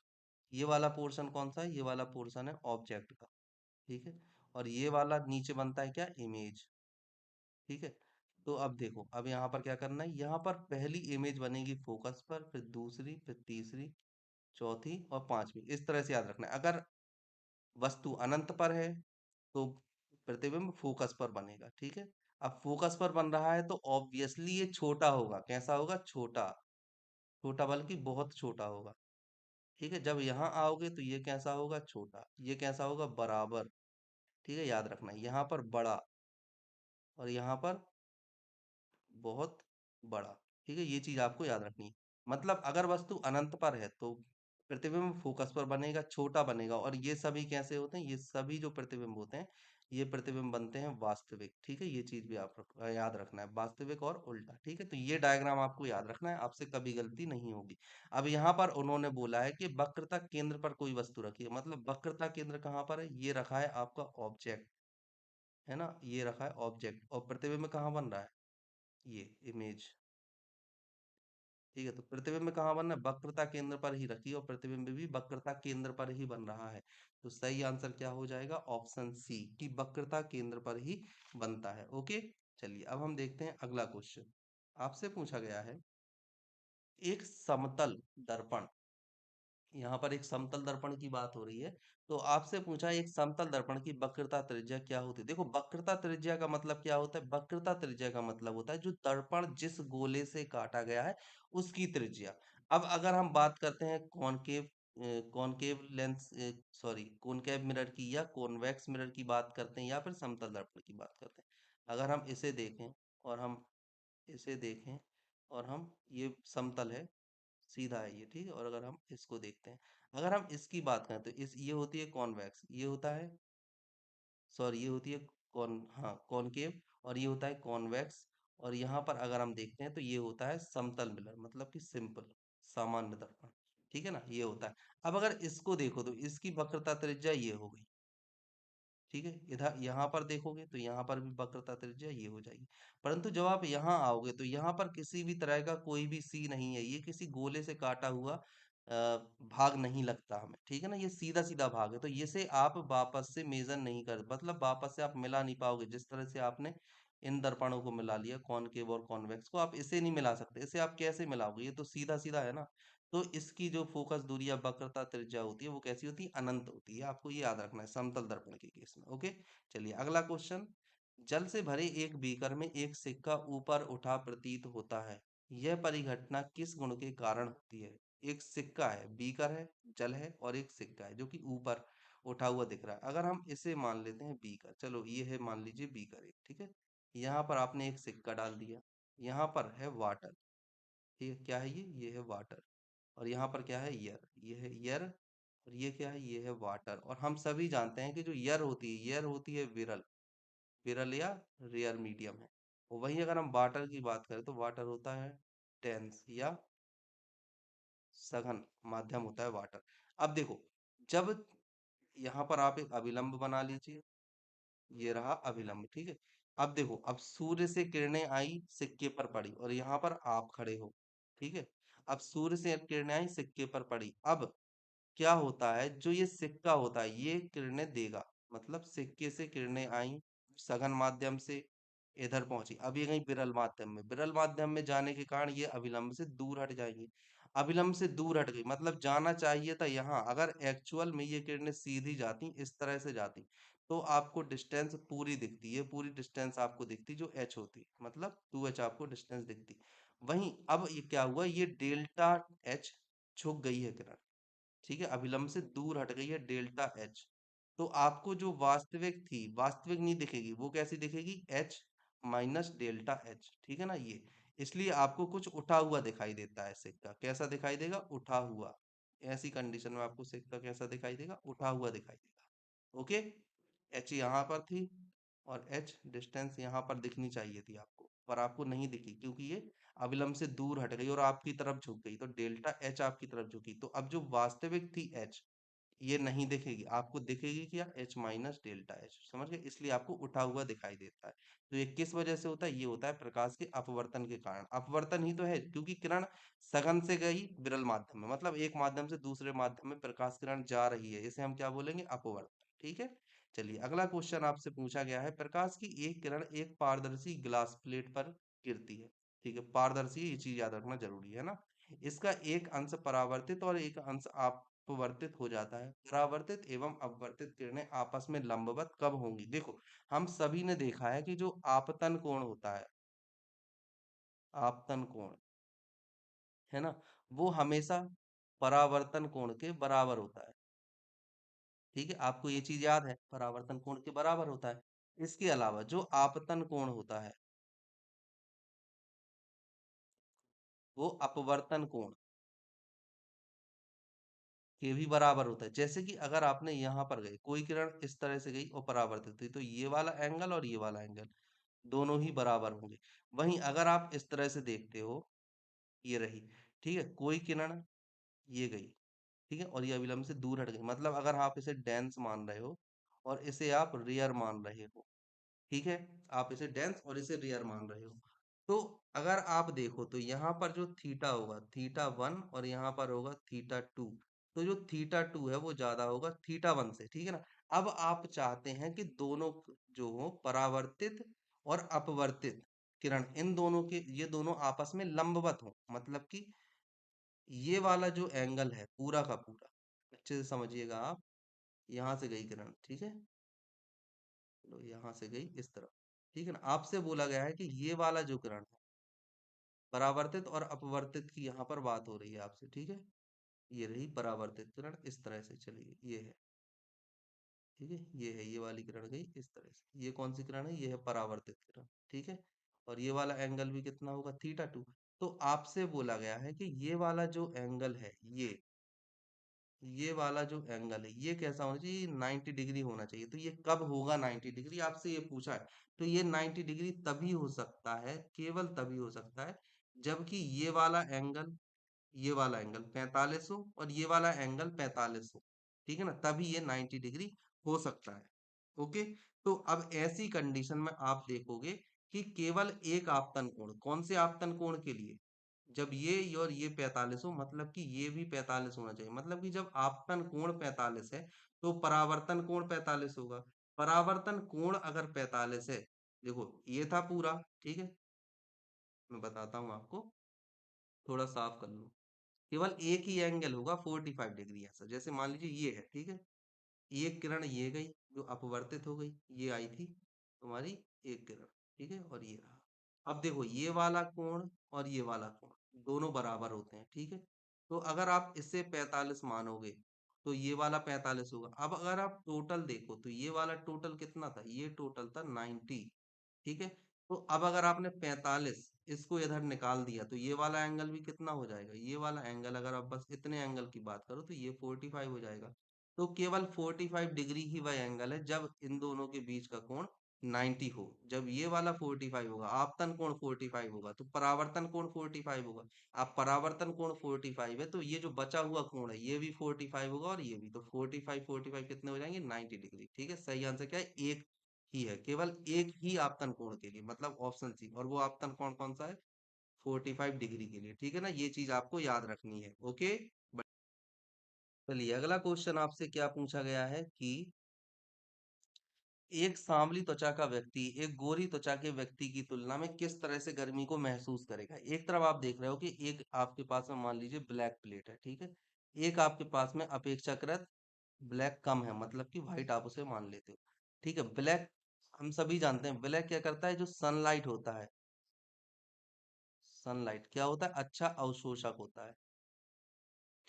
[SPEAKER 1] ये वाला पोर्शन कौन सा है? ये वाला पोर्शन है ऑब्जेक्ट का, ठीक है। और ये वाला नीचे बनता है क्या? इमेज, ठीक है। तो अब देखो, अब यहाँ पर क्या करना है, यहाँ पर पहली इमेज बनेगी फोकस पर, फिर दूसरी, फिर तीसरी, चौथी और पांचवी, इस तरह से याद रखना है। अगर वस्तु अनंत पर है तो प्रतिबिंब फोकस पर बनेगा, ठीक है। अब फोकस पर बन रहा है तो ऑब्वियसली ये छोटा होगा। कैसा होगा? छोटा, छोटा बल्कि बहुत छोटा होगा, ठीक है। जब यहाँ आओगे तो ये कैसा होगा? छोटा। ये कैसा होगा? बराबर, ठीक है, याद रखना है। यहाँ पर बड़ा, और यहाँ पर बहुत बड़ा, ठीक है, ये चीज आपको याद रखनी है। मतलब अगर वस्तु अनंत पर है तो प्रतिबिंब फोकस पर बनेगा, छोटा बनेगा। और ये सभी कैसे होते हैं? ये सभी जो प्रतिबिंब होते हैं, ये प्रतिबिंब बनते हैं वास्तविक, ठीक है। ये चीज भी आप याद रखना है, वास्तविक और उल्टा, ठीक है। तो ये डायग्राम आपको याद रखना है, आपसे कभी गलती नहीं होगी। अब यहाँ पर उन्होंने बोला है कि वक्रता केंद्र पर कोई वस्तु रखी है, मतलब वक्रता केंद्र कहाँ पर है? ये रखा है आपका ऑब्जेक्ट, है ना, ये रखा है ऑब्जेक्ट, और प्रतिबिंब कहाँ बन रहा है? ये इमेज, ठीक है। तो प्रतिबिंब कहाँ बन रहा है? वक्रता केंद्र पर ही रखी, और प्रतिबिंब भी वक्रता केंद्र पर ही बन रहा है। तो सही आंसर क्या हो जाएगा? ऑप्शन सी, कि वक्रता केंद्र पर ही बनता है। ओके, चलिए अब हम देखते हैं अगला क्वेश्चन। आपसे पूछा गया है, एक समतल दर्पण, यहाँ पर एक समतल दर्पण की बात हो रही है। तो आपसे पूछा है, एक समतल दर्पण की वक्रता त्रिज्या क्या होती है? देखो, वक्रता त्रिज्या का मतलब क्या होता है? वक्रता त्रिज्या का मतलब होता है जो दर्पण जिस गोले से काटा गया है उसकी त्रिज्या। अब अगर हम बात करते हैं concave, concave lens, sorry, concave mirror की, या कॉन्वेक्स मिरर की बात करते हैं, या फिर समतल दर्पण की बात करते हैं। अगर हम इसे देखें, और हम इसे देखें, और हम, ये समतल है, सीधा है ये, ठीक है। और अगर हम इसको देखते हैं, अगर हम इसकी बात करें तो इस, ये होती है कॉन्वेक्स, ये होता है, सॉरी, ये होती है कॉन, हाँ, कॉनकेव, और ये होता है कॉन्वेक्स। और यहाँ पर अगर हम देखते हैं तो ये होता है समतल मिलर, मतलब कि सिंपल, सामान्य दर्पण, ठीक है ना, ये होता है। अब अगर इसको देखो तो इसकी वक्रता त्रिज्या ये हो गई, ठीक है। इधर यहाँ पर देखोगे तो यहाँ पर भी वक्रता त्रिज्या ये हो जाएगी। परंतु जब आप यहाँ आओगे तो यहाँ पर किसी भी तरह का कोई भी सी नहीं है, ये किसी गोले से काटा हुआ भाग नहीं लगता हमें, ठीक है ना, ये सीधा सीधा भाग है। तो ये से आप वापस से मेजर नहीं कर, मतलब वापस से आप मिला नहीं पाओगे, जिस तरह से आपने इन दर्पणों को मिला लिया, कॉनकेव और कॉन्वेक्स को। आप इसे नहीं मिला सकते, इसे आप कैसे मिलाओगे, ये तो सीधा सीधा है ना। तो इसकी जो फोकस दूरी या वक्रता त्रिज्या होती है वो कैसी होती है, अनंत होती है। आपको ये याद रखना है समतल दर्पण के केस में। ओके, चलिए अगला क्वेश्चन। जल से भरे एक बीकर में एक सिक्का ऊपर उठा प्रतीत होता है, यह परिघटना किस गुण के कारण होती है। एक सिक्का है, बीकर है, जल है, और एक सिक्का है जो कि ऊपर उठा हुआ दिख रहा है। अगर हम इसे मान लेते हैं बीकर, चलो ये है मान लीजिए बीकर एक, ठीक है। यहाँ पर आपने एक सिक्का डाल दिया, यहाँ पर है वाटर, ठीक है। क्या है ये है वाटर। और यहाँ पर क्या है, ईयर, ये है ईयर। और ये क्या है, ये है वाटर। और हम सभी जानते हैं कि जो ईयर होती है विरल, विरल या रेयर मीडियम है। और वहीं अगर हम वाटर की बात करें तो वाटर होता है डेंस या सघन माध्यम होता है वाटर। अब देखो, जब यहाँ पर आप एक अभिलंब बना लीजिए, ये रहा अभिलंब, ठीक है। अब देखो, अब सूर्य से किरणें आई, सिक्के पर पड़ी, और यहाँ पर आप खड़े हो, ठीक है। अब सूर्य से किरणें आई, सिक्के पर पड़ी। अब क्या होता है, जो ये सिक्का होता है ये किरणें देगा, मतलब सिक्के से किरणें आई, सघन माध्यम से इधर पहुंची। अब ये गई विरल माध्यम में, विरल माध्यम में जाने के कारण ये अभिलंब से दूर हट जाएंगी। अभिलंब से दूर हट गई मतलब जाना चाहिए था यहाँ, अगर एक्चुअल में ये किरणें सीधी जाती, इस तरह से जाती, तो आपको डिस्टेंस पूरी दिखती है, पूरी डिस्टेंस आपको दिखती जो एच होती, मतलब 2h आपको डिस्टेंस दिखती। वहीं अब ये क्या हुआ, ये डेल्टा एच झुक गई है किरण, ठीक है, अभिलंब से दूर हट गई है डेल्टा एच। तो आपको जो वास्तविक थी, वास्तविक नहीं दिखेगी, वो कैसी दिखेगी, एच माइनस डेल्टा एच, ठीक है ना ये। इसलिए आपको कुछ उठा हुआ दिखाई देता है सिक्का, कैसा दिखाई देगा, उठा हुआ। ऐसी कंडीशन में आपको सिक्का कैसा दिखाई देगा, उठा हुआ दिखाई देगा। ओके, एच यहाँ पर थी, और एच डिस्टेंस यहाँ पर दिखनी चाहिए थी आपको, पर आपको नहीं दिखी क्योंकि ये अविलंब से दूर हट गई और आपकी तरफ झुक गई, तो डेल्टा एच आपकी तरफ झुकी। तो अब जो वास्तविक थी एच, ये नहीं दिखेगी, आपको दिखेगी क्या, एच माइनस डेल्टा एच, समझ गए। इसलिए आपको उठा हुआ दिखाई देता है। तो ये किस वजह से होता है, ये होता है प्रकाश के अपवर्तन के कारण। अपवर्तन ही तो है, क्योंकि किरण सघन से गई विरल माध्यम में, मतलब एक माध्यम से दूसरे माध्यम में प्रकाश किरण जा रही है, इसे हम क्या बोलेंगे, अपवर्तन, ठीक है। चलिए अगला क्वेश्चन आपसे पूछा गया है, प्रकाश की एक किरण एक पारदर्शी ग्लास प्लेट पर गिरती है, ठीक है। पारदर्शी, ये चीज याद रखना जरूरी है ना। इसका एक अंश परावर्तित और एक अंश अपवर्तित हो जाता है। परावर्तित एवं अपवर्तित किरणें आपस में लंबवत कब होंगी, देखो हम सभी ने देखा है कि जो आपतन कोण होता है, आपतन कोण, है ना, वो हमेशा परावर्तन कोण के बराबर होता है, ठीक है। आपको ये चीज याद है, परावर्तन कोण के बराबर होता है। इसके अलावा जो आपतन कोण होता है, वो अपवर्तन कोण के भी बराबर होता है। जैसे कि अगर आपने यहाँ पर गई कोई किरण इस तरह से गई और परावर्तित हुई, तो ये वाला एंगल और ये वाला एंगल दोनों ही बराबर होंगे। वहीं अगर आप इस तरह से देखते हो, ये रही, ठीक है, कोई किरण ये गई, ठीक है, और ये अभिलंब से दूर हट गई, मतलब अगर आप इसे डेंस मान रहे हो और इसे आप रेयर मान रहे हो, ठीक है, आप इसे डेंस और इसे रेयर मान रहे हो, तो अगर आप देखो तो यहाँ पर जो थीटा होगा, थीटा 1, और यहाँ पर होगा थीटा 2, तो जो थीटा 2 है वो ज्यादा होगा थीटा 1 से, ठीक है ना। अब आप चाहते हैं कि दोनों जो हो परावर्तित और अपवर्तित किरण, इन दोनों के, ये दोनों आपस में लंबवत हो, मतलब कि ये वाला जो एंगल है पूरा का पूरा, अच्छे से समझिएगा आप, यहाँ से गई किरण, ठीक है, लो यहाँ से गई इस तरफ, ठीक है ना। आपसे बोला गया है कि ये वाला जो किरण है, परावर्तित और अपवर्तित की यहाँ पर बात हो रही है आपसे, ठीक है। ये रही परावर्तित किरण, इस तरह से चलिए, ये है, ठीक है, ये है, ये वाली किरण गई इस तरह से, ये कौन सी किरण है, ये है परावर्तित किरण, ठीक है। और ये वाला एंगल भी कितना होगा, थीटा 2। तो आपसे बोला गया है कि ये वाला जो एंगल है, ये वाला जो एंगल है ये कैसा होना चाहिए, 90 डिग्री होना चाहिए। तो ये कब होगा 90 डिग्री, आपसे ये पूछा है। तो ये 90 डिग्री तभी हो सकता है, केवल तभी हो सकता है, जबकि ये वाला एंगल 45 हो और ये वाला एंगल 45 हो, ठीक है ना, तभी ये 90 डिग्री हो सकता है। ओके, तो अब ऐसी कंडीशन में आप देखोगे कि केवल एक आपतन कोण, कौन से आपतन कोण के लिए, जब ये और ये 45 हो, मतलब कि ये भी 45 होना चाहिए, मतलब कि जब आपतन कोण 45 है तो परावर्तन कोण 45 होगा। परावर्तन कोण अगर 45 है, देखो ये था पूरा, ठीक है। मैं बताता हूँ आपको, थोड़ा साफ कर लूँ। केवल एक ही एंगल होगा 45 डिग्री ऐसा, जैसे मान लीजिए ये है, ठीक है। एक किरण ये गई जो अपवर्तित हो गई, ये आई थी तुम्हारी एक किरण, ठीक है, और ये रहा। अब देखो ये वाला कोण और ये वाला कोण दोनों बराबर होते हैं, ठीक है। तो अगर आप इससे 45 मानोगे तो ये वाला 45 होगा। अब अगर आप टोटल देखो तो ये वाला टोटल कितना था, ये टोटल था 90, ठीक है। तो अब अगर आपने 45 इसको इधर निकाल दिया तो ये वाला एंगल भी कितना हो जाएगा, ये वाला एंगल अगर आप बस इतने एंगल की बात करो तो ये 45 हो जाएगा। तो केवल 45 डिग्री ही वह एंगल है जब इन दोनों के बीच का कोण 90 हो। जब ये वाला 45 होगा, आपतन कोण 45 होगा, तो परावर्तन कोण 45 होगा। आप परावर्तन कोण 45 है तो ये जो बचा हुआ कोण है ये भी 45 होगा, और ये भी। तो 45 45 कितने हो जाएंगे, 90 डिग्री, ठीक है। सही आंसर क्या है, एक ही है, केवल एक ही आपतन कोण के लिए, मतलब ऑप्शन सी। और वो आपतन कोण कौन सा है, 45 डिग्री के लिए, ठीक है ना। ये चीज आपको याद रखनी है, ओके। चलिए अगला क्वेश्चन आपसे क्या पूछा गया है कि एक सांवली त्वचा का व्यक्ति एक गोरी त्वचा के व्यक्ति की तुलना में किस तरह से गर्मी को महसूस करेगा। एक तरफ आप देख रहे हो कि एक आपके पास में मान लीजिए ब्लैक प्लेट है, ठीक है। एक आपके पास में अपेक्षाकृत ब्लैक कम है, मतलब कि व्हाइट आप उसे मान लेते हो, ठीक है। ब्लैक हम सभी जानते हैं, ब्लैक क्या करता है, जो सनलाइट होता है, सनलाइट क्या होता है, अच्छा अवशोषक होता है,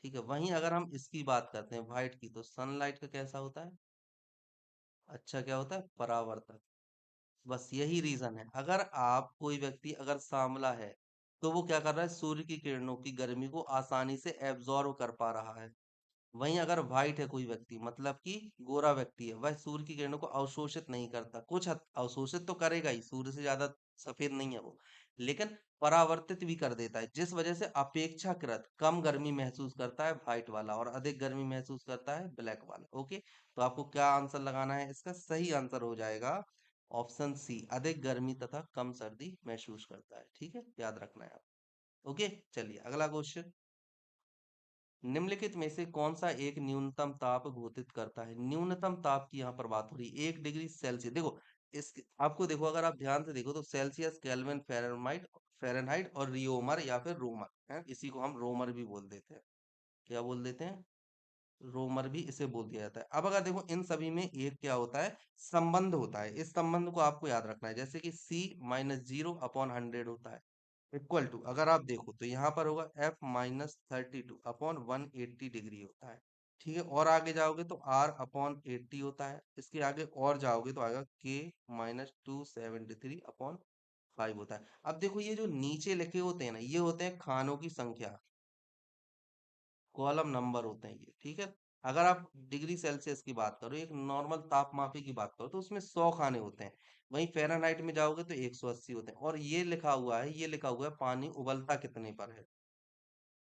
[SPEAKER 1] ठीक है। वहीं अगर हम इसकी बात करते हैं व्हाइट की, तो सनलाइट का कैसा होता है, अच्छा क्या होता है, परावर्तक। बस यही रीजन है, अगर आप कोई व्यक्ति अगर सांवला है तो वो क्या कर रहा है, सूर्य की किरणों की गर्मी को आसानी से एब्जॉर्व कर पा रहा है। वहीं अगर व्हाइट है कोई व्यक्ति, मतलब कि गोरा व्यक्ति है, वह सूर्य की किरणों को अवशोषित नहीं करता। कुछ हद अवशोषित तो करेगा ही, सूर्य से ज्यादा सफेद नहीं है वो, लेकिन परावर्तित भी कर देता है, जिस वजह से अपेक्षाकृत कम गर्मी महसूस करता है व्हाइट वाला, और अधिक गर्मी महसूस करता है ब्लैक वाला, ओके। तो आपको क्या आंसर लगाना है, इसका सही आंसर हो जाएगा ऑप्शन सी, अधिक गर्मी तथा कम सर्दी महसूस करता है, ठीक है, याद रखना है आप, ओके। चलिए अगला क्वेश्चन, निम्नलिखित में से कौन सा एक न्यूनतम ताप घोषित करता है। न्यूनतम ताप की यहाँ पर बात हो रही है, 1 डिग्री सेल्सियस। देखो इस आपको देखो, अगर आप ध्यान से देखो तो सेल्सियस, केल्विन, फ़ारेनहाइट, फ़ारेनहाइट और रियोमर या फिर रोमर है, इसी को हम रोमर भी बोल देते हैं। क्या बोल देते हैं, रोमर भी इसे बोल दिया जाता है। अब अगर देखो इन सभी में एक क्या होता है, संबंध होता है। इस संबंध को आपको याद रखना है, जैसे कि C-0/100 होता है, इक्वल टू, अगर आप देखो तो यहाँ पर होगा F-32/180 डिग्री होता है, ठीक है। और आगे जाओगे तो R/80 होता है, इसके आगे और जाओगे तो आएगा K-273/5 होता है। अब देखो ये जो नीचे लिखे होते हैं ना, ये होते हैं खानों की संख्या, कॉलम नंबर होते हैं ये, ठीक है। अगर आप डिग्री सेल्सियस की बात करो, एक नॉर्मल तापमापी की बात करो, तो उसमें 100 खाने होते हैं। वहीं फ़ारेनहाइट में जाओगे तो 180 होते हैं। और ये लिखा हुआ है, ये लिखा हुआ है पानी उबलता कितने पर है,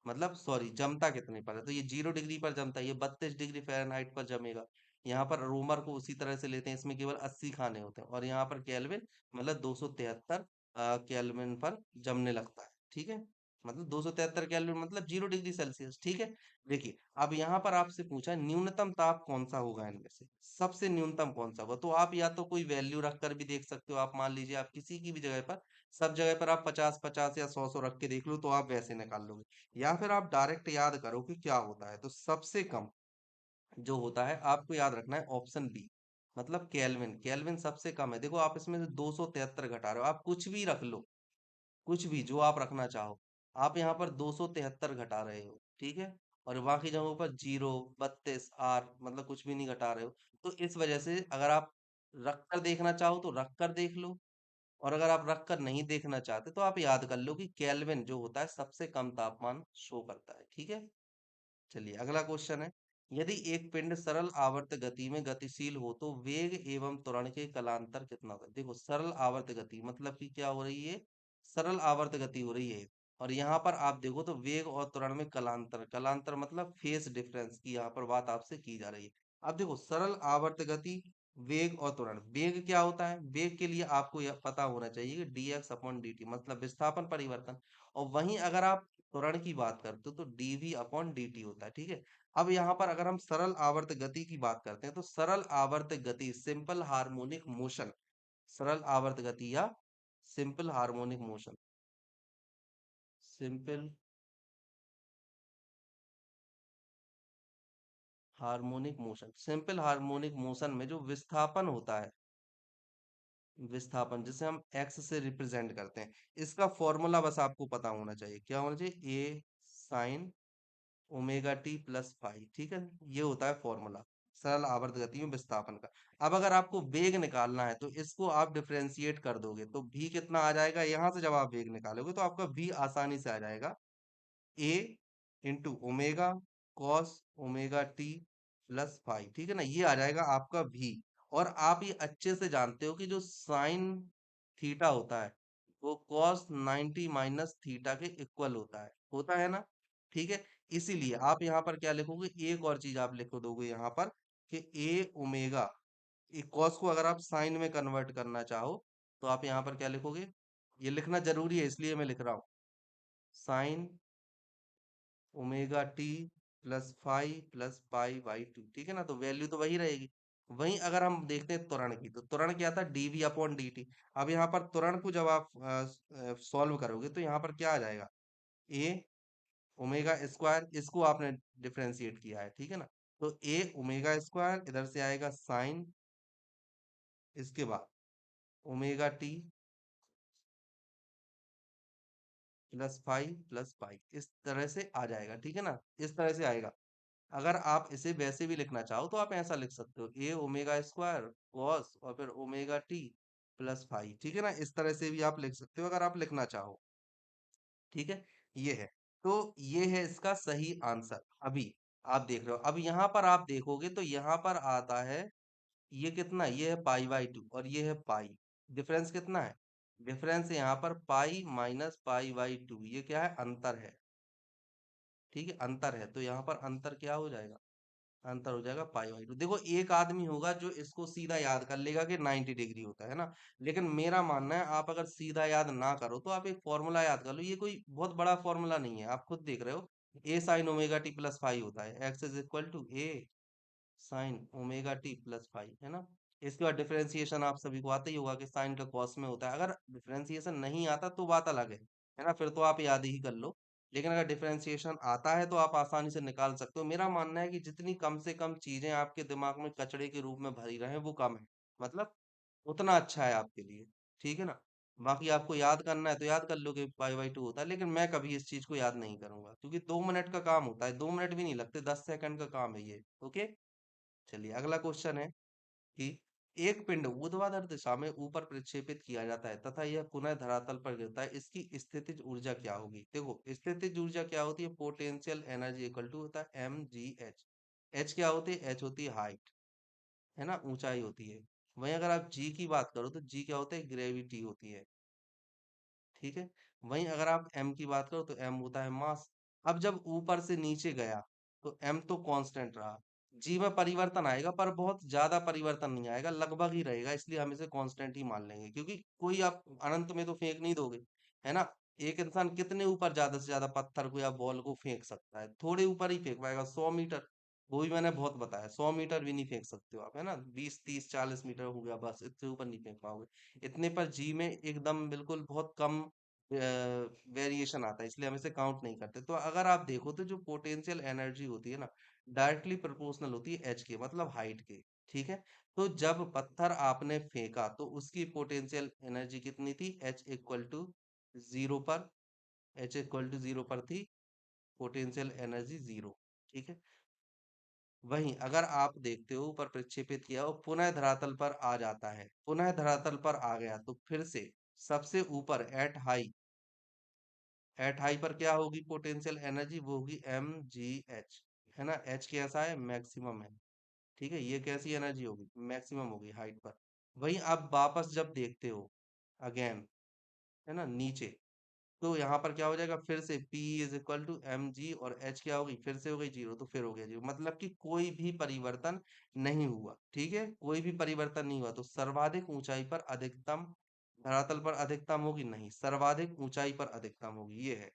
[SPEAKER 1] मतलब सॉरी जमता कितने पर है। तो ये 0 डिग्री पर जमता है, ये 32 डिग्री फ़ारेनहाइट पर जमेगा। यहाँ पर रोमर को उसी तरह से लेते हैं, इसमें केवल 80 खाने होते हैं। और यहाँ पर केल्विन मतलब 273 केल्विन पर जमने लगता है, ठीक है। मतलब 273 केल्विन मतलब 0 डिग्री सेल्सियस, ठीक है। देखिए अब यहाँ पर आपसे पूछा न्यूनतम ताप कौन सा होगा इनमें से, सबसे न्यूनतम कौन सा होगा। तो आप या तो कोई वैल्यू रख कर भी देख सकते हो, आप मान लीजिए आप किसी की भी जगह पर, सब जगह पर आप 50 50 या 100 100 रख के देख लो तो आप वैसे निकाल लोगे। या फिर आप डायरेक्ट याद करो कि क्या होता है, तो सबसे कम जो होता है आपको याद रखना है ऑप्शन बी, मतलब केल्विन। केल्विन सबसे कम है। देखो आप इसमें से 273 घटा रहे हो, आप कुछ भी रख लो, कुछ भी जो आप रखना चाहो। आप यहाँ पर 273 घटा रहे हो, ठीक है। और बाकी जगहों पर 0 32 आर मतलब कुछ भी नहीं घटा रहे हो। तो इस वजह से अगर आप रख कर देखना चाहो तो रख कर देख लो, और अगर आप रख कर नहीं देखना चाहते तो आप याद कर लो कि केल्विन जो होता है सबसे कम तापमान शो करता है, ठीक है। चलिए अगला क्वेश्चन है, यदि एक पिंड सरल आवर्त गति में गतिशील हो तो वेग एवं त्वरण के कलांतर कितना होगा। देखो सरल आवर्त गति मतलब कि क्या हो रही है, सरल आवर्त गति हो रही है। और यहाँ पर आप देखो तो वेग और त्वरण में कलांतर, कलांतर मतलब फेस डिफरेंस की यहाँ पर बात आपसे की जा रही है। अब देखो सरल आवर्त गति, वेग और त्वरण। वेग क्या होता है, वेग के लिए आपको यह पता होना चाहिए कि dx/dt मतलब विस्थापन परिवर्तन। और वहीं अगर आप त्वरण की बात करते हो तो dv/dt होता है, ठीक है। अब यहाँ पर अगर हम सरल आवर्त गति की बात करते हैं तो सरल आवर्त गति, सिंपल हार्मोनिक मोशन, सरल आवर्त गति या simple harmonic motion. Simple harmonic motion, simple harmonic motion में जो विस्थापन होता है, विस्थापन जिसे हम एक्स से रिप्रेजेंट करते हैं, इसका फॉर्मूला बस आपको पता होना चाहिए। क्या होना चाहिए? A sine omega t plus five. ठीक है, ये होता है फॉर्मूला सरल आवर्त गति में विस्थापन का। अब अगर आपको वेग निकालना है तो इसको आप डिफरेंशिएट कर दोगे तो भी कितना आ जाएगा, यहां से जब आप वेग निकालोगे तो आपका भी आसानी से आ जाएगा, A into omega cos omega t plus five. ठीक है ना, ये आ जाएगा आपका भी। और आप ये अच्छे से जानते हो कि जो साइन थीटा होता है वो कॉस 90 माइनस थीटा के इक्वल होता है ना। ठीक है, इसीलिए आप यहाँ पर क्या लिखोगे, एक और चीज आप लिख दोगे यहाँ पर कि ए ओमेगा, कॉस को अगर आप साइन में कन्वर्ट करना चाहो तो आप यहाँ पर क्या लिखोगे, ये लिखना जरूरी है इसलिए मैं लिख रहा हूँ, sign omega t plus five plus pi by two. ठीक है ना, तो वैल्यू तो वही रहेगी। वहीं अगर हम देखते हैं त्वरण की, तो त्वरण क्या था, डीवी अपॉन डी टी। अब यहाँ पर त्वरण को जब आप सॉल्व करोगे तो यहाँ पर क्या आ जाएगा, ए ओमेगा स्क्वायर, इसको आपने डिफरेंशिएट किया है। ठीक है ना, तो ए ओमेगा स्क्वायर इधर से आएगा साइन, इसके बाद ओमेगा टी प्लस फाइव इस तरह से आ जाएगा। ठीक है ना, इस तरह से आएगा। अगर आप इसे वैसे भी लिखना चाहो तो आप ऐसा लिख सकते हो, ए ओमेगा स्क्वायर कॉस और फिर ओमेगा टी प्लस फाइव। ठीक है ना, इस तरह से भी आप लिख सकते हो अगर आप लिखना चाहो। ठीक है, ये है। तो ये है इसका सही आंसर। अभी आप देख रहे हो, अब यहाँ पर आप देखोगे तो यहाँ पर आता है, ये कितना, ये है पाई बाई टू और ये है पाई। डिफरेंस कितना है, डिफरेंस यहाँ पर pi minus pi by two, ये क्या है, अंतर है। ठीक है, अंतर है, तो यहाँ पर अंतर क्या हो जाएगा, अंतर हो जाएगा पाई बाई टू। देखो एक आदमी होगा जो इसको सीधा याद कर लेगा कि 90 डिग्री होता है ना, लेकिन मेरा मानना है आप अगर सीधा याद ना करो तो आप एक फॉर्मूला याद कर लो, ये कोई बहुत बड़ा फॉर्मूला नहीं है, आप खुद देख रहे हो, A sine omega t plus five होता है, x is equal to A sine omega t plus five, है ना। इसके बाद डिफरेंशिएशन आप सभी को आता ही होगा कि साइन का कॉस में होता है। अगर डिफरेंशिएशन नहीं आता तो बात अलग है ना, फिर तो आप याद ही कर लो। लेकिन अगर डिफरेंशिएशन आता है तो आप आसानी से निकाल सकते हो। मेरा मानना है कि जितनी कम से कम चीजें आपके दिमाग में कचड़े के रूप में भरी रहे वो कम है, मतलब उतना अच्छा है आपके लिए। ठीक है ना, बाकी आपको याद करना है तो याद कर लो कि पाई बाई टू होता है, लेकिन मैं कभी इस चीज को याद नहीं करूंगा क्योंकि 2 मिनट का काम होता है, 2 मिनट भी नहीं लगते, 10 सेकंड का काम है ये। ओके, चलिए अगला क्वेश्चन है कि एक पिंड ऊर्ध्वाधर दिशा में ऊपर प्रक्षेपित किया जाता है तथा यह पुनः धरातल पर गिरता है, इसकी स्थितिज ऊर्जा क्या होगी। देखो स्थितिज ऊर्जा क्या होती है, पोटेंशियल एनर्जी इक्वल टू होता है एम जी एच। एच क्या होती है, एच होती है हाइट, है ना, ऊंचाई होती है। वहीं अगर आप जी की बात करो तो जी क्या होता है, ग्रेविटी होती है। ठीक है, वहीं अगर आप एम की बात करो तो एम होता है मास। अब जब ऊपर से नीचे गया तो एम तो कांस्टेंट रहा, जी में परिवर्तन आएगा पर बहुत ज्यादा परिवर्तन नहीं आएगा, लगभग ही रहेगा, इसलिए हम इसे कांस्टेंट ही मान लेंगे क्योंकि कोई आप अनंत में तो फेंक नहीं दोगे, है ना। एक इंसान कितने ऊपर ज्यादा से ज्यादा पत्थर को या बॉल को फेंक सकता है, थोड़े ऊपर ही फेंक पाएगा, 100 मीटर, वो भी मैंने बहुत बताया, 100 मीटर भी नहीं फेंक सकते हो आप, है ना, 20 30 40 मीटर हो गया बस, इससे ऊपर नहीं फेंक पाओगे। इतने पर जी में एकदम बिल्कुल बहुत कम वेरिएशन आता है, इसलिए हम इसे काउंट नहीं करते। तो अगर आप देखो तो जो पोटेंशियल एनर्जी होती है ना, डायरेक्टली प्रोपोर्शनल होती है एच के, मतलब हाइट के। ठीक है, तो जब पत्थर आपने फेंका तो उसकी पोटेंशियल एनर्जी कितनी थी, एच इक्वल टू जीरो पर, एच इक्वल टू जीरो पर थी पोटेंशियल एनर्जी जीरो। ठीक है, वहीं अगर आप देखते हो ऊपर प्रक्षेपित किया और पुनः धरातल पर आ जाता है, पुनः धरातल पर आ गया तो फिर से सबसे ऊपर एट हाई पर क्या होगी पोटेंशियल एनर्जी, वो होगी एम जी एच, है ना। एच कैसा है, मैक्सिमम है। ठीक है, ये कैसी एनर्जी होगी, मैक्सिमम होगी हाइट पर। वहीं आप वापस जब देखते हो अगेन, है ना, नीचे, तो यहाँ पर क्या हो जाएगा, फिर से P is equal to M G और H क्या होगी, फिर से हो गई जीरो, तो फिर हो गया जीरो, मतलब कि कोई भी परिवर्तन नहीं हुआ। ठीक है, कोई भी परिवर्तन नहीं हुआ, तो सर्वाधिक ऊंचाई पर अधिकतम, धरातल पर अधिकतम होगी नहीं, सर्वाधिक ऊंचाई पर अधिकतम होगी, ये है,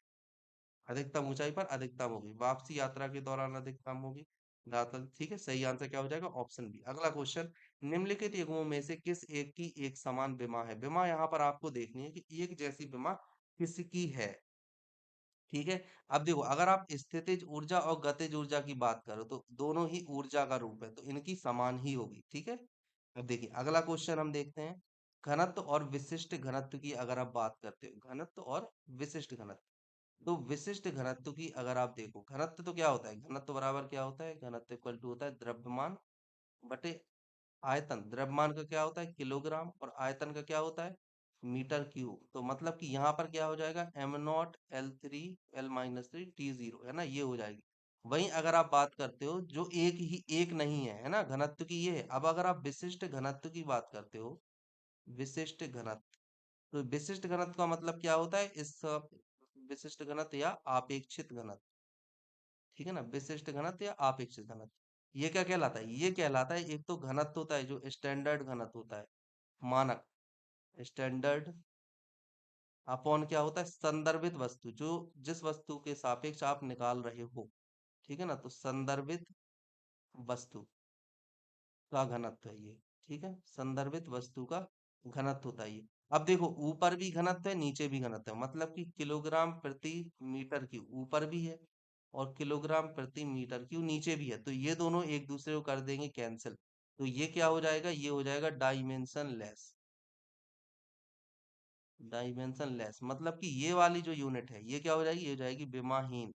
[SPEAKER 1] अधिकतम ऊंचाई पर अधिकतम होगी, वापसी यात्रा के दौरान अधिकतम होगी, धरातल, ठीक है, सही आंसर क्या हो जाएगा? Option B. अगला क्वेश्चन, निम्नलिखित युग्मों में से किस एक की एक समान विमा है? विमा यहाँ पर आपको देखनी है कि एक जैसी विमा किसकी है, ठीक है। अब देखो, अगर आप स्थितिज ऊर्जा और गतिज ऊर्जा की बात करो तो दोनों ही ऊर्जा का रूप है, तो इनकी समान ही होगी, ठीक है। अब देखिए अगला क्वेश्चन हम देखते हैं, घनत्व और विशिष्ट घनत्व की अगर आप बात करते हो, घनत्व और विशिष्ट घनत्व, तो विशिष्ट घनत्व की अगर आप देखो, घनत्व तो क्या होता है? घनत्व बराबर क्या होता है? घनत्व इक्वल टू होता है द्रव्यमान बटे आयतन। द्रव्यमान का क्या होता है? किलोग्राम, और आयतन का क्या होता है? Metre cube. तो मतलब कि यहाँ पर क्या हो जाएगा? M naught L three L minus three T zero, है ना, ये हो जाएगी। वहीं अगर आप बात करते हो जो एक ही एक नहीं है ना, घनत्व की ये है। अब अगर आप विशिष्ट घनत्व की बात करते हो, विशिष्ट घनत्व, तो विशिष्ट घनत्व का मतलब क्या होता है? इस विशिष्ट घनत्व या आपेक्षित घनत्व, ठीक है ना, विशिष्ट घनत्व या अपेक्षित घनत्व, ये क्या कहलाता है? ये कहलाता है, एक तो घनत्व होता है जो स्टैंडर्ड घनत्व होता है, मानक स्टैंडर्ड, अपॉन क्या होता है? संदर्भित वस्तु, जो जिस वस्तु के सापेक्ष आप निकाल रहे हो, ठीक है ना, तो संदर्भित वस्तु का घनत्व है ये, ठीक है, संदर्भित वस्तु का घनत्व होता है ये। अब देखो, ऊपर भी घनत्व है, नीचे भी घनत्व है, मतलब कि किलोग्राम प्रति मीटर क्यूब ऊपर भी है और किलोग्राम प्रति मीटर क्यूब नीचे भी है, तो ये दोनों एक दूसरे को कर देंगे कैंसिल, तो ये क्या हो जाएगा? ये हो जाएगा डायमेंशन लेस। डायमेंशन लेस मतलब कि ये वाली जो यूनिट है ये क्या हो जाएगी? ये हो जाएगी विमाहीन,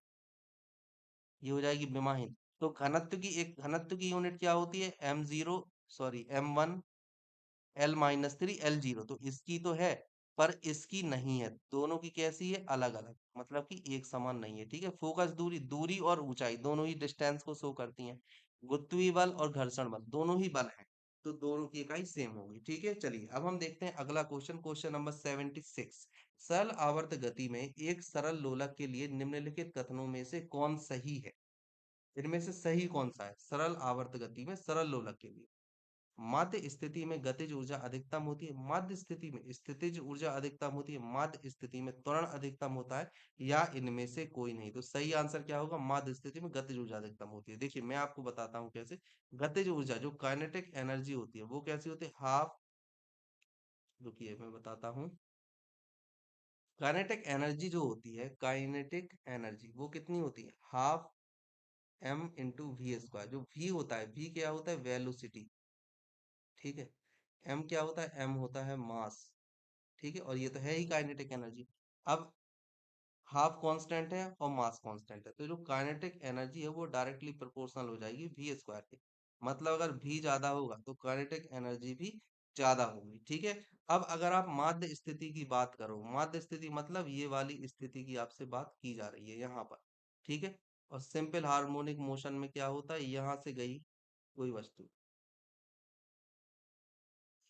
[SPEAKER 1] ये हो जाएगी विमाहीन। तो घनत्व की एक घनत्व की यूनिट क्या होती है? M zero, sorry M one L minus three L zero, तो इसकी तो है पर इसकी नहीं है, दोनों की कैसी है? अलग अलग, मतलब कि एक समान नहीं है, ठीक है। फोकस दूरी, दूरी और ऊंचाई दोनों ही डिस्टेंस को शो करती हैं। गुरुत्वीय बल और घर्षण बल दोनों ही बल हैं, तो दोनों की इकाई सेम होगी, ठीक है। चलिए अब हम देखते हैं अगला क्वेश्चन, क्वेश्चन नंबर 76। सरल आवर्त गति में एक सरल लोलक के लिए निम्नलिखित कथनों में से कौन सही है? इनमें से सही कौन सा है? सरल आवर्त गति में सरल लोलक के लिए माध्य स्थिति में गतिज ऊर्जा अधिकतम होती है, माध्य स्थिति में स्थितिज ऊर्जा अधिकतम होती है, माध्य स्थिति में त्वरण अधिकतम होता है, या इनमें से कोई नहीं? तो सही आंसर क्या होगा? माध्य स्थिति में गतिज ऊर्जा अधिकतम होती है। देखिए मैं आपको बताता हूँ कैसे। गतिज ऊर्जा जो काइनेटिक एनर्जी होती है वो कैसी होती है? हाफ, रुकिए मैं बताता हूँ। काइनेटिक एनर्जी जो होती है, काइनेटिक एनर्जी वो कितनी होती है? Half M into V square. जो वी होता है, वी क्या होता है? वेलोसिटी, ठीक है। एम क्या होता है? एम होता है मास, ठीक है, और ये तो है ही काइनेटिक एनर्जी। अब हाफ कांस्टेंट है और मास कांस्टेंट है, तो जो काइनेटिक एनर्जी है वो डायरेक्टली प्रोपोर्शनल हो जाएगी वी स्क्वायर के। मतलब अगर वी ज्यादा होगा तो काइनेटिक एनर्जी भी ज्यादा होगी, ठीक है। अब अगर आप माध्य स्थिति की बात करो, माध्य स्थिति मतलब ये वाली स्थिति की आपसे बात की जा रही है यहाँ पर, ठीक है। और सिंपल हार्मोनिक मोशन में क्या होता है? यहाँ से गई कोई वस्तु,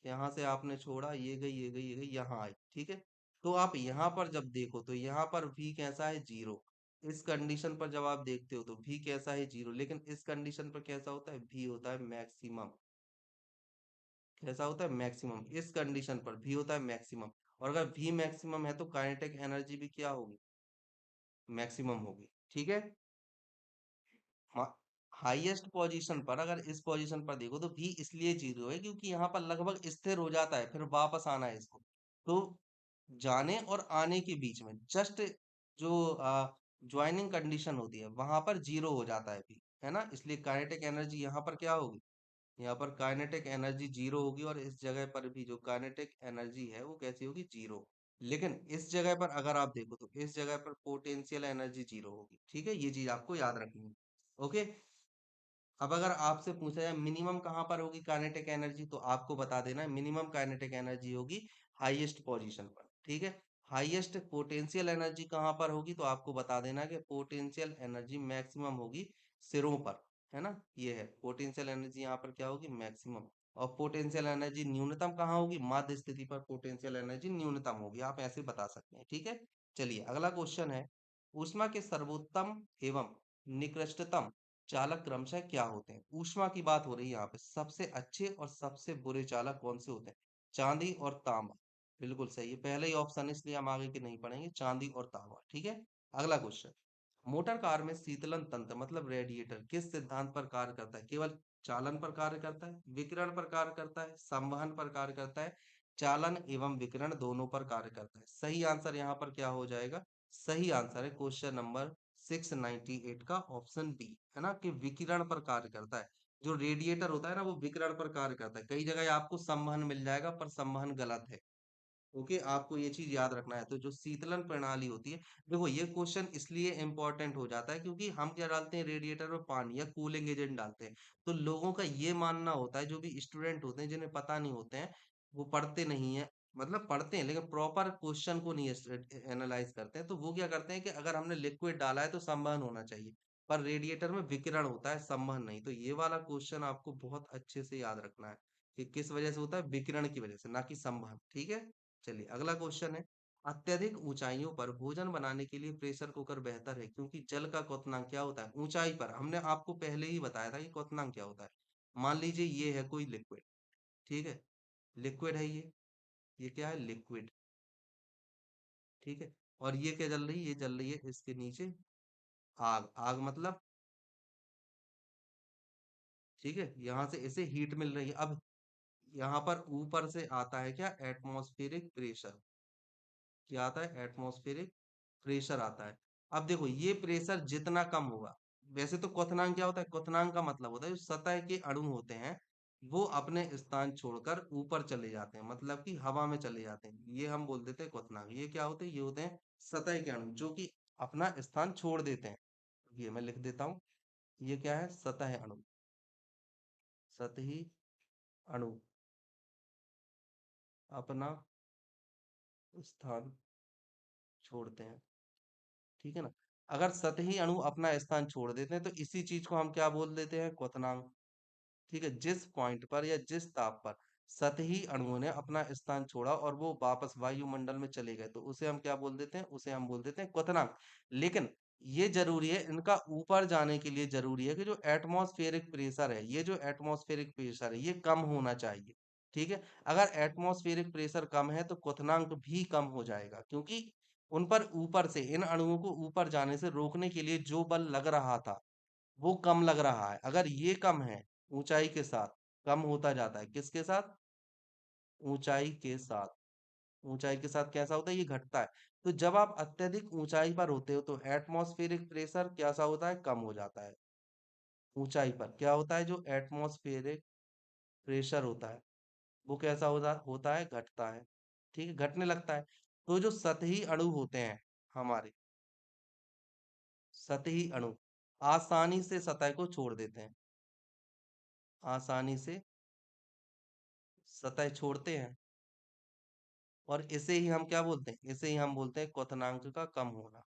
[SPEAKER 1] यहाँ से आपने छोड़ा, ये गई ये गई ये गई, यहाँ आई, ठीक है। तो आप यहाँ पर जब देखो तो यहाँ पर भी कैसा है? जीरो। इस कंडीशन पर जब आप देखते हो तो भी कैसा है? जीरो। लेकिन इस कंडीशन पर कैसा होता है? भी होता है मैक्सिमम। कैसा होता है? मैक्सिमम। इस कंडीशन पर भी होता है मैक्सिमम। और अगर भी मैक्सिमम है तो काइनेटिक एनर्जी भी क्या होगी? मैक्सिमम होगी, ठीक है। हाईएस्ट पोजीशन पर, अगर इस पोजीशन पर देखो तो भी इसलिए जीरो है क्योंकि यहाँ पर लगभग स्थिर हो जाता है, फिर वापस आना है इसको। तो जाने और आने के बीच में जस्ट जो ज्वाइनिंग कंडीशन होती है वहां पर जीरो हो जाता है भी, है ना। इसलिए काइनेटिक एनर्जी यहाँ पर क्या होगी? यहाँ पर काइनेटिक एनर्जी जीरो होगी, और इस जगह पर भी जो काइनेटिक एनर्जी है वो कैसी होगी? जीरो। लेकिन इस जगह पर अगर आप देखो तो इस जगह पर पोटेंशियल एनर्जी जीरो होगी, ठीक है। ये चीज आपको याद रखनी है, ओके। अब अगर आपसे पूछा जाए मिनिमम कहाँ पर होगी काइनेटिक एनर्जी, तो आपको बता देना है मिनिमम काइनेटिक एनर्जी होगी हाईएस्ट पोजीशन पर, ठीक है। हाईएस्ट पोटेंशियल एनर्जी कहाँ पर होगी, तो आपको बता देना है कि पोटेंशियल एनर्जी मैक्सिमम होगी सिरों पर, है ना। ये है पोटेंशियल एनर्जी, यहाँ पर क्या होगी? मैक्सिमम। और पोटेंशियल एनर्जी न्यूनतम कहाँ होगी? माध्य स्थिति पर पोटेंशियल एनर्जी न्यूनतम होगी, आप ऐसे बता सकते हैं, ठीक है। चलिए अगला क्वेश्चन है, ऊष्मा के सर्वोत्तम एवं निकृष्टतम चालक क्रमशः क्या होते हैं? ऊष्मा की बात हो रही है यहाँ पे, सबसे अच्छे और सबसे बुरे चालक कौन से होते हैं? चांदी और तांबा, बिल्कुल सही है, पहले ही ऑप्शन, इसलिए हम आगे के नहीं पढ़ेंगे, चांदी और तांबा, ठीक है। अगला क्वेश्चन, मोटर कार में शीतलन तंत्र मतलब रेडिएटर किस सिद्धांत पर कार्य करता है? केवल चालन पर कार्य करता है, विकिरण पर कार्य करता है, संवहन पर कार्य करता है, चालन एवं विकिरण दोनों पर कार्य करता है। सही आंसर यहाँ पर क्या हो जाएगा? सही आंसर है क्वेश्चन नंबर 698 का ऑप्शन बी, है ना, कि विकिरण पर कार्य करता है। जो रेडिएटर होता है ना, वो विकिरण पर कार्य करता है। कई जगह आपको संवहन मिल जाएगा, पर संवहन गलत है। ओके, आपको ये चीज याद रखना है। तो जो शीतलन प्रणाली होती है, देखो ये क्वेश्चन इसलिए इंपॉर्टेंट हो जाता है क्योंकि हम क्या डालते हैं रेडिएटर में? पानी या कूलिंग एजेंट डालते हैं। तो लोगों का ये मानना होता है, जो भी स्टूडेंट होते हैं जिन्हें पता नहीं होते हैं, वो पढ़ते नहीं है, मतलब पढ़ते हैं लेकिन प्रॉपर क्वेश्चन को नहीं एनालाइज करते हैं। तो वो क्या करते हैं कि अगर हमने लिक्विड डाला है तो संवहन होना चाहिए, पर रेडिएटर में विकिरण होता है, संवहन नहीं। तो ये वाला क्वेश्चन आपको बहुत अच्छे से याद रखना है कि किस वजह से होता है, विकिरण की वजह से, ना कि संवहन। ठीक है, चलिए अगला क्वेश्चन है। अत्यधिक ऊंचाइयों पर भोजन बनाने के लिए प्रेशर कुकर बेहतर है क्योंकि जल का क्वथनांक क्या होता है? ऊंचाई पर हमने आपको पहले ही बताया था कि क्वथनांक क्या होता है। मान लीजिए ये है कोई लिक्विड, ठीक है, लिक्विड है ये क्या है? लिक्विड, ठीक है। और ये क्या जल रही है? ये जल रही है इसके नीचे आग। आग मतलब, ठीक है, यहां से इसे हीट मिल रही है। अब यहाँ पर ऊपर से आता है क्या? Atmospheric pressure. क्या आता है? एटमॉस्फेरिक प्रेशर आता है। अब देखो ये प्रेशर जितना कम होगा, वैसे तो क्वथनांक क्या होता है? क्वथनांक का मतलब होता है जो सतह के अणु होते हैं वो अपने स्थान छोड़कर ऊपर चले जाते हैं, मतलब कि हवा में चले जाते हैं, ये हम बोल देते हैं क्वथनांक। ये क्या होते हैं? ये होते हैं सतह के अणु जो कि अपना स्थान छोड़ देते हैं। ये मैं लिख देता हूँ, ये क्या है? सतह अणु। सतही अणु अपना स्थान छोड़ते हैं, ठीक है ना। अगर सतही अणु अपना स्थान छोड़ देते हैं तो इसी चीज को हम क्या बोल देते हैं? क्वथनांक। ठीक है, जिस पॉइंट पर या जिस ताप पर सतही अणुओं ने अपना स्थान छोड़ा और वो वापस वायुमंडल में चले गए, तो उसे हम क्या बोल देते हैं? उसे हम बोल देते हैं क्वथनांक। लेकिन ये जरूरी है, इनका ऊपर जाने के लिए जरूरी है कि जो एटमॉस्फेरिक प्रेशर है, ये जो एटमॉस्फेरिक प्रेशर है ये कम होना चाहिए। ठीक है, अगर एटमॉस्फेरिक प्रेशर कम है तो क्वथनांक भी कम हो जाएगा, क्योंकि उन पर ऊपर से इन अणुओं को ऊपर जाने से रोकने के लिए जो बल लग रहा था वो कम लग रहा है। अगर ये कम है, ऊंचाई के साथ कम होता जाता है। किसके साथ? ऊंचाई के साथ। ऊंचाई के साथ कैसा होता है? ये घटता है। तो जब आप अत्यधिक ऊंचाई पर होते हो तो एटमॉस्फेरिक प्रेशर कैसा होता है? कम हो जाता है। ऊंचाई पर क्या होता है? जो एटमॉस्फेरिक प्रेशर होता है वो कैसा होता है? घटता है। ठीक है, घटने लगता है। तो जो सतही अणु होते हैं हमारे, सतही अणु आसानी से सतह को छोड़ देते हैं, आसानी से सतह छोड़ते हैं। और इसे ही हम क्या बोलते हैं? इसे ही हम बोलते हैं क्वथनांक का कम होना,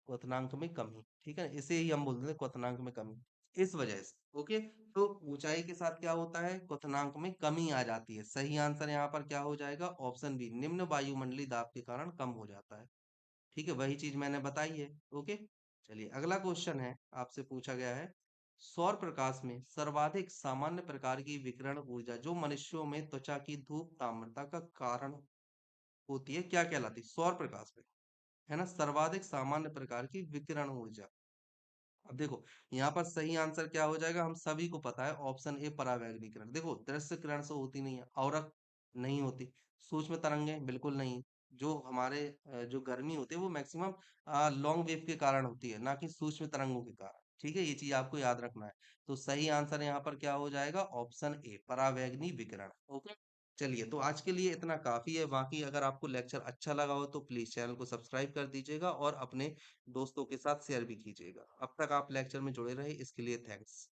[SPEAKER 1] क्वथनांक में कमी। ठीक है, इसे ही हम बोलते हैं क्वथनांक में कमी। इस वजह से, ओके। तो ऊंचाई के साथ क्या होता है? क्वथनांक में कमी आ जाती है। सही आंसर यहाँ पर क्या हो जाएगा? ऑप्शन बी, निम्न वायुमंडलीय दाब के कारण कम हो जाता है। ठीक है, वही चीज मैंने बताई है। ओके, चलिए अगला क्वेश्चन है, आपसे पूछा गया है। सौर प्रकाश में सर्वाधिक सामान्य प्रकार की विकिरण ऊर्जा जो मनुष्यों में त्वचा की धूप ताम्रता का कारण होती है, क्या कहलाती है? सौर प्रकाश में, है ना, सर्वाधिक सामान्य प्रकार की विकिरण ऊर्जा। अब देखो यहाँ पर सही आंसर क्या हो जाएगा? हम सभी को पता है, ऑप्शन ए, परावैंगनीकरण। देखो दृश्य किरण से होती नहीं है, औरक नहीं होती, सूक्ष्म तरंगें बिल्कुल नहीं। जो हमारे जो गर्मी होती है वो मैक्सिमम लॉन्ग वेव के कारण होती है, ना कि सूक्ष्म तरंगों के कारण। ठीक है, ये चीज आपको याद रखना है। तो सही आंसर यहाँ पर क्या हो जाएगा? ऑप्शन ए, परावैंगनी विकिरण। ओके, चलिए तो आज के लिए इतना काफी है। बाकी अगर आपको लेक्चर अच्छा लगा हो तो प्लीज चैनल को सब्सक्राइब कर दीजिएगा और अपने दोस्तों के साथ शेयर भी कीजिएगा। अब तक आप लेक्चर में जुड़े रहे इसके लिए थैंक्स।